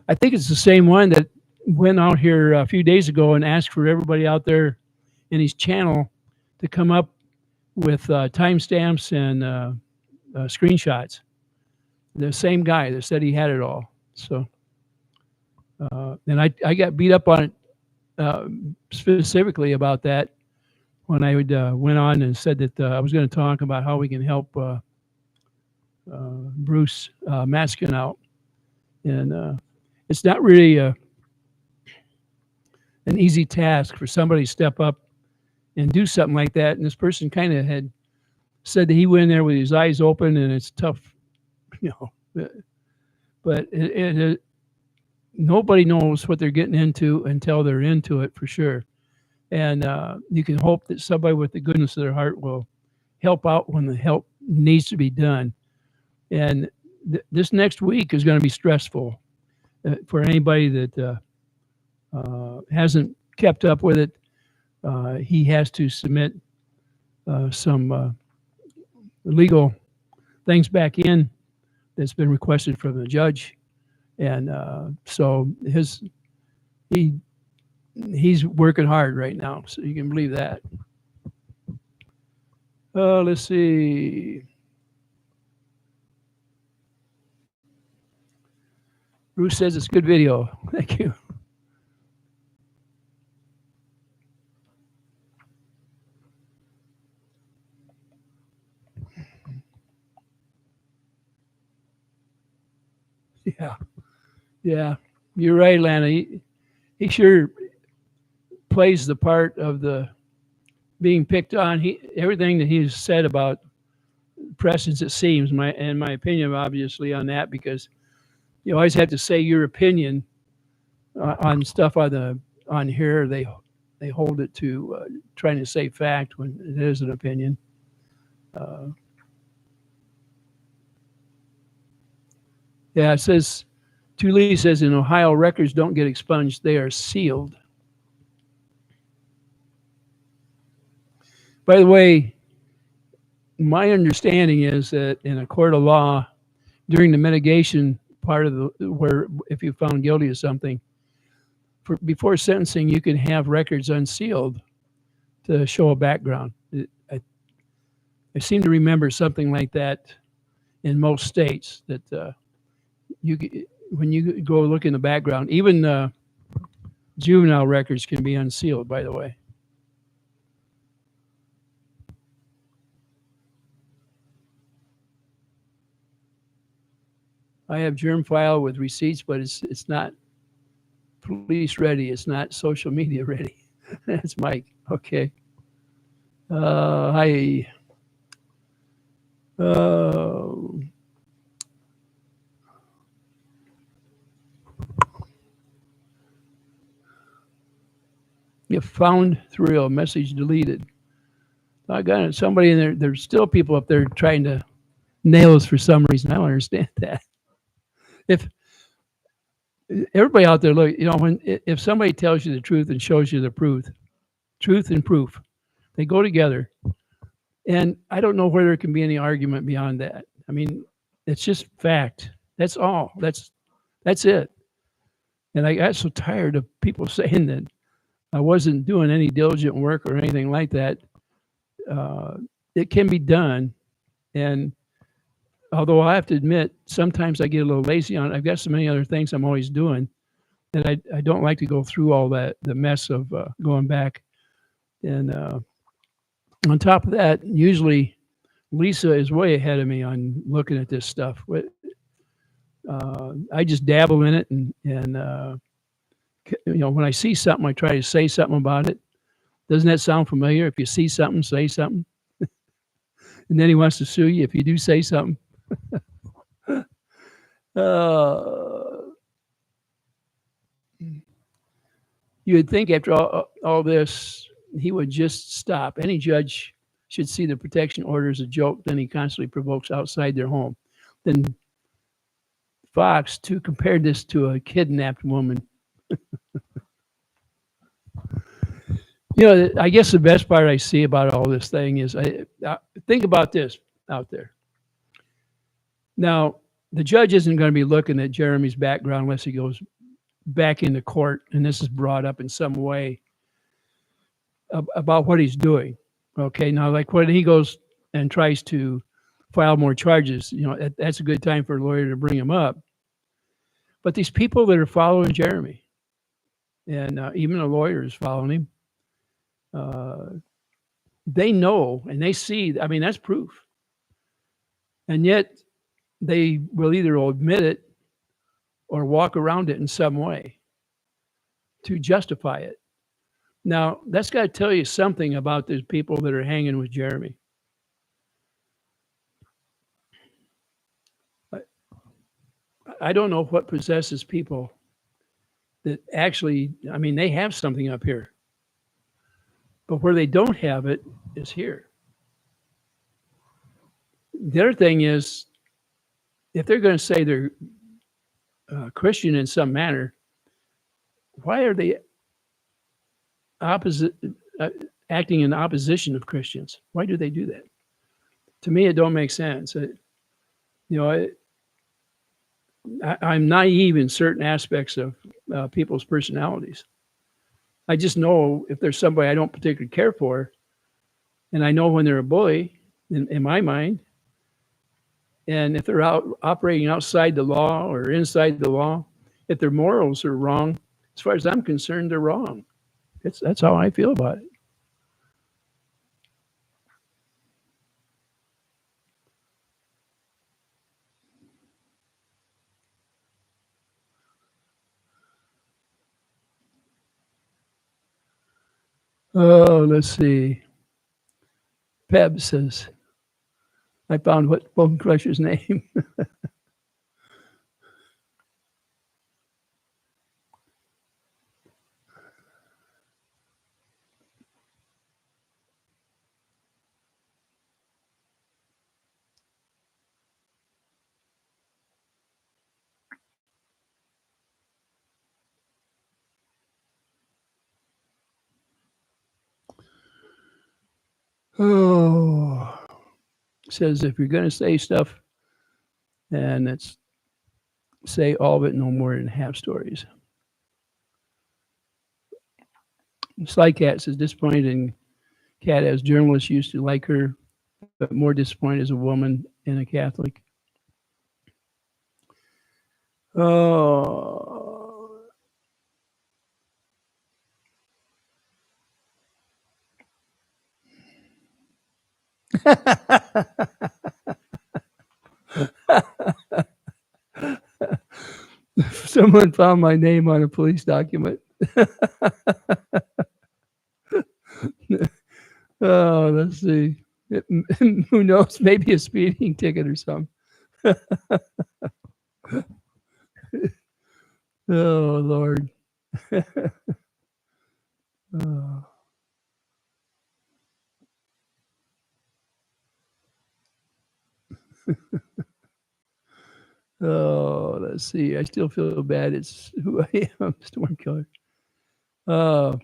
I think it's the same one that went out here a few days ago and asked for everybody out there in his channel to come up with timestamps and screenshots. The same guy that said he had it all. So, and I got beat up on it specifically about that when I went on and said that I was going to talk about how we can help Bruce Maskin out. And it's not really an easy task for somebody to step up and do something like that. And this person kind of had said that he went in there with his eyes open, and it's tough, but nobody knows what they're getting into until they're into it, for sure. And you can hope that somebody with the goodness of their heart will help out when the help needs to be done. And this next week is going to be stressful for anybody that hasn't kept up with it. He has to submit some legal things back in that's been requested from the judge. And so he's working hard right now, so you can believe that. Let's see. Bruce says it's a good video. Thank you. Yeah, you're right, Lana. He sure plays the part of the being picked on. Everything that he's said about precedents, it seems, in my opinion, obviously, on that, because you always have to say your opinion on stuff on here. They hold it to trying to say fact when it is an opinion. Yeah, it says, Lee says, in Ohio, records don't get expunged. They are sealed. By the way, my understanding is that in a court of law, during the mitigation part of the where if you found guilty of something, before sentencing, you can have records unsealed to show a background. I seem to remember something like that in most states that you when you go look in the background, even juvenile records can be unsealed. By the way, I have germ file with receipts, but it's not police ready. It's not social media ready. That's Mike. Okay. Hi. Uh, you found thrill message deleted. I got it. Somebody in there. There's still people up there trying to nail us for some reason. I don't understand that. If everybody out there, look, when if somebody tells you the truth and shows you the truth and proof, they go together. And I don't know where there can be any argument beyond that. I mean, it's just fact. That's all. That's it. And I got so tired of people saying that I wasn't doing any diligent work or anything like that. Uh, it can be done, and although I have to admit, sometimes I get a little lazy on it. I've got so many other things I'm always doing that I don't like to go through all that the mess of going back. And on top of that, usually Lisa is way ahead of me on looking at this stuff. I just dabble in it, and when I see something, I try to say something about it. Doesn't that sound familiar? If you see something, say something. And then he wants to sue you if you do say something. Uh, you would think after all this, he would just stop. Any judge should see the protection order as a joke. Then he constantly provokes outside their home. Then Fox, too, compared this to a kidnapped woman. I guess the best part I see about all this thing is I think about this out there. Now, the judge isn't going to be looking at Jeremy's background unless he goes back into court and this is brought up in some way about what he's doing. Okay, now like when he goes and tries to file more charges, that's a good time for a lawyer to bring him up. But these people that are following Jeremy, and even a lawyer is following him, they know and they see. I mean, that's proof. And yet they will either admit it or walk around it in some way to justify it. Now, that's got to tell you something about these people that are hanging with Jeremy. I don't know what possesses people that actually, I mean, they have something up here. But where they don't have it is here. The other thing is, if they're going to say they're Christian in some manner, why are they opposite, acting in opposition of Christians? Why do they do that? To me, it don't make sense. I'm naive in certain aspects of people's personalities. I just know if there's somebody I don't particularly care for, and I know when they're a bully, in my mind, and if they're out operating outside the law or inside the law, if their morals are wrong, as far as I'm concerned, they're wrong. That's how I feel about it. Oh, let's see. Peb says, I found what Bone Crusher's name. Oh. says if you're going to say stuff, and it's say all of it, no more than half stories. Sly Cat says disappointed in Cat as journalists used to like her, but more disappointed as a woman and a Catholic. Oh. Someone found my name on a police document. Oh, let's see. Who knows? Maybe a speeding ticket or something. Oh, Lord. Oh. Oh, let's see. I still feel bad. It's who I am, Storm Killer. Uh,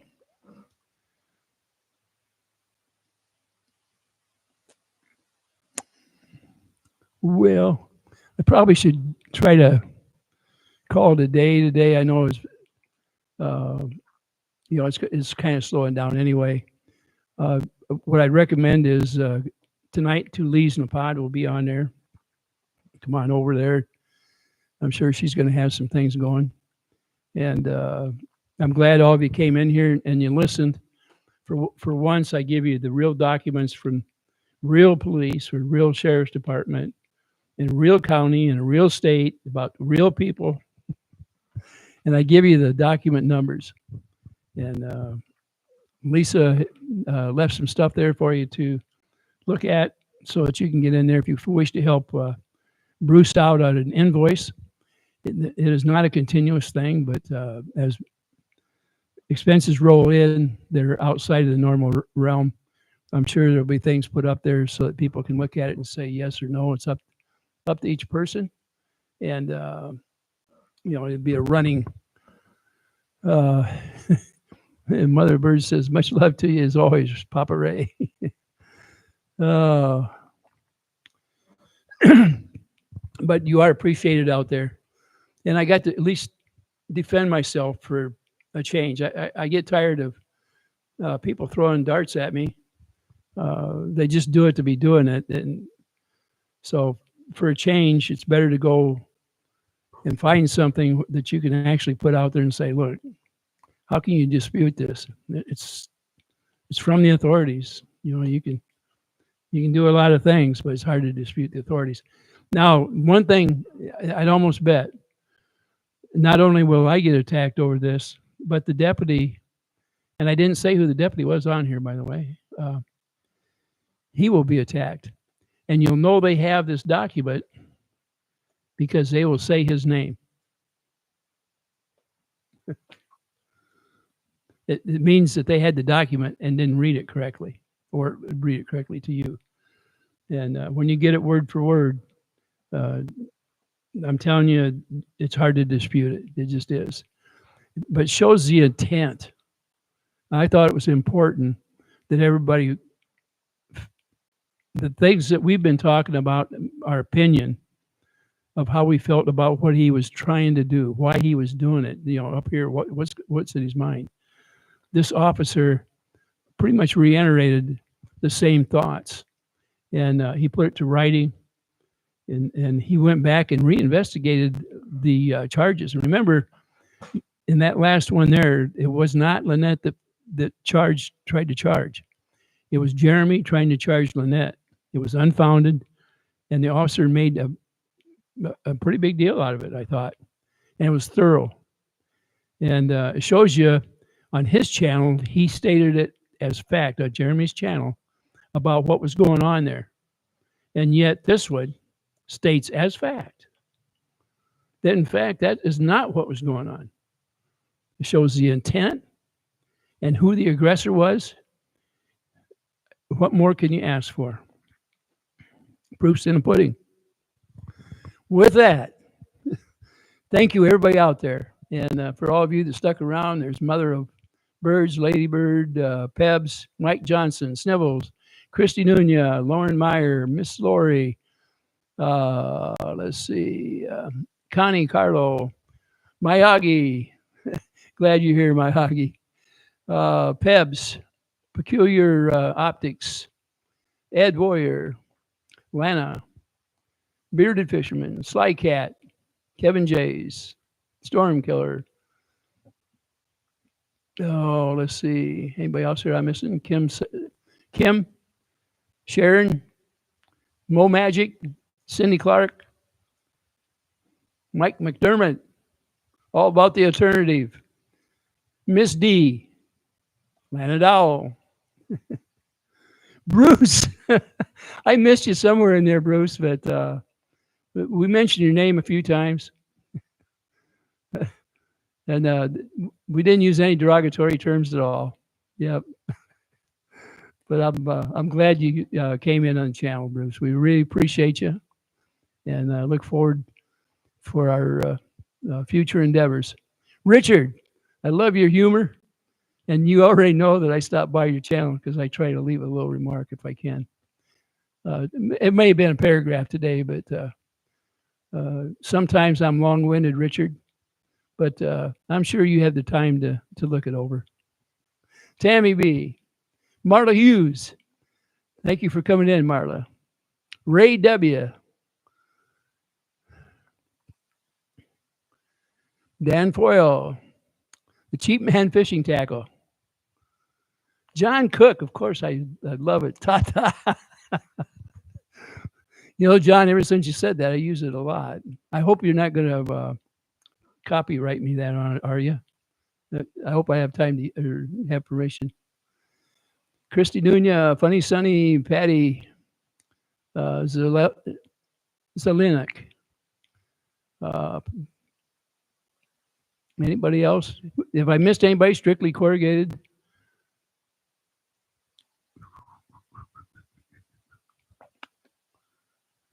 well, I probably should try to call it a day today. I know uh, it's kind of slowing down anyway. Uh, what I'd recommend is tonight, two Lee's in the pod will be on there. Come on over there. I'm sure she's going to have some things going. And I'm glad all of you came in here and you listened. For once, I give you the real documents from real police or real sheriff's department in a real county in a real state about real people. And I give you the document numbers. And Lisa left some stuff there for you to look at so that you can get in there if you wish to help Bruce out on an invoice. It is not a continuous thing, but as expenses roll in, they're outside of the normal realm. I'm sure there'll be things put up there so that people can look at it and say yes or no. It's up to each person, and it'd be a running. And Mother Bird says, "Much love to you as always, Papa Ray." But you are appreciated out there, and I got to at least defend myself for a change. I get tired of people throwing darts at me. They just do it to be doing it, and so for a change, it's better to go and find something that you can actually put out there and say, "Look, how can you dispute this? It's from the authorities. You can do a lot of things, but it's hard to dispute the authorities." Now, one thing I'd almost bet, not only will I get attacked over this, but the deputy, and I didn't say who the deputy was on here, by the way, he will be attacked. And you'll know they have this document because they will say his name. It means that they had the document and didn't read it correctly or read it correctly to you. And when you get it word for word, I'm telling you, it's hard to dispute it. It just is. But it shows the intent. I thought it was important that everybody, the things that we've been talking about, our opinion of how we felt about what he was trying to do, why he was doing it, up here, what's in his mind. This officer pretty much reiterated the same thoughts. And he put it to writing. And he went back and reinvestigated the charges. And remember, in that last one there, it was not Lynette that tried to charge. It was Jeremy trying to charge Lynette. It was unfounded, and the officer made a pretty big deal out of it, I thought. And it was thorough. And it shows you on his channel, he stated it as fact, on Jeremy's channel, about what was going on there. And yet this one states as fact that, in fact, that is not what was going on. It shows the intent and who the aggressor was. What more can you ask for? Proof's in the pudding. With that, thank you, everybody out there. And for all of you that stuck around, there's Mother of Birds, Lady Bird, Pebs, Mike Johnson, Snivels, Christy Nunez, Lauren Meyer, Miss Lori. Let's see. Connie Carlo, Miyagi. Glad you're here, Miyagi. Pebs, Peculiar Optics, Ed Warrior, Lana, Bearded Fisherman, Sly Cat, Kevin Jays, Storm Killer. Oh, let's see. Anybody else here I'm missing? Kim, Sharon, Mo Magic, Cindy Clark, Mike McDermott, All About the Alternative, Miss D, Lana Dowell, Bruce. I missed you somewhere in there, Bruce, but we mentioned your name a few times. And we didn't use any derogatory terms at all. Yep. But I'm glad you came in on the channel, Bruce. We really appreciate you, and look forward for our future endeavors. Richard, I love your humor, and you already know that I stopped by your channel because I try to leave a little remark if I can. It may have been a paragraph today, but sometimes I'm long-winded, Richard. But I'm sure you have the time to look it over. Tammy B. Marla Hughes. Thank you for coming in, Marla. Ray W. Dan Foyle. The Cheap Man Fishing Tackle. John Cook. Of course, I love it. Tata. You know, John, ever since you said that, I use it a lot. I hope you're not going to copyright me that on it, are you? I hope I have time to or have permission. Christy Nunez, Funny Sunny, Patty, Zelenik. Anybody else? If I missed anybody, Strictly Corrugated.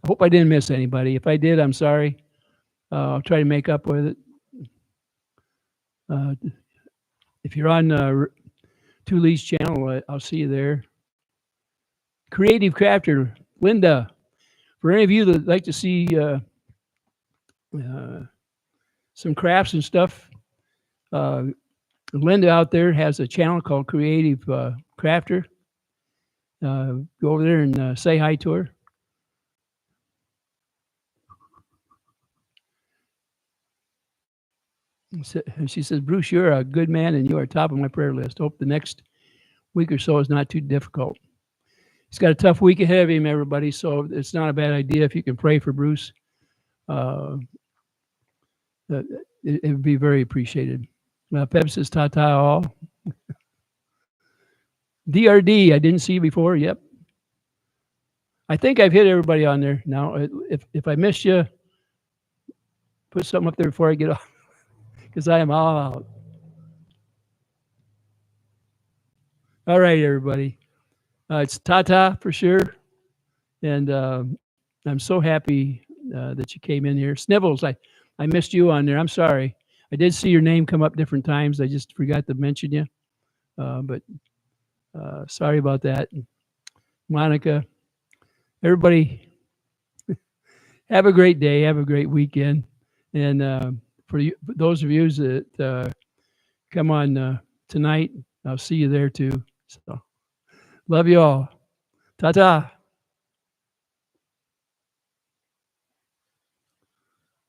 I hope I didn't miss anybody. If I did, I'm sorry. I'll try to make up with it. If you're on Tulee's channel, I'll see you there. Creative Crafter, Linda. For any of you that like to see some crafts and stuff, Linda out there has a channel called Creative Crafter. Go over there and say hi to her. She says, Bruce, you're a good man and you are top of my prayer list. Hope the next week or so is not too difficult. He's got a tough week ahead of him, everybody, so it's not a bad idea if you can pray for Bruce. It would be very appreciated. Pep says, ta-ta all. DRD, I didn't see you before. Yep. I think I've hit everybody on there now. If I missed you, put something up there before I get off, because I am all out. All right, everybody. It's ta-ta for sure. And I'm so happy that you came in here. Snivels, I missed you on there. I'm sorry. I did see your name come up different times. I just forgot to mention you. But sorry about that. Monica, everybody, have a great day. Have a great weekend. And for those of you that come on tonight, I'll see you there too. So, love you all. Ta-ta.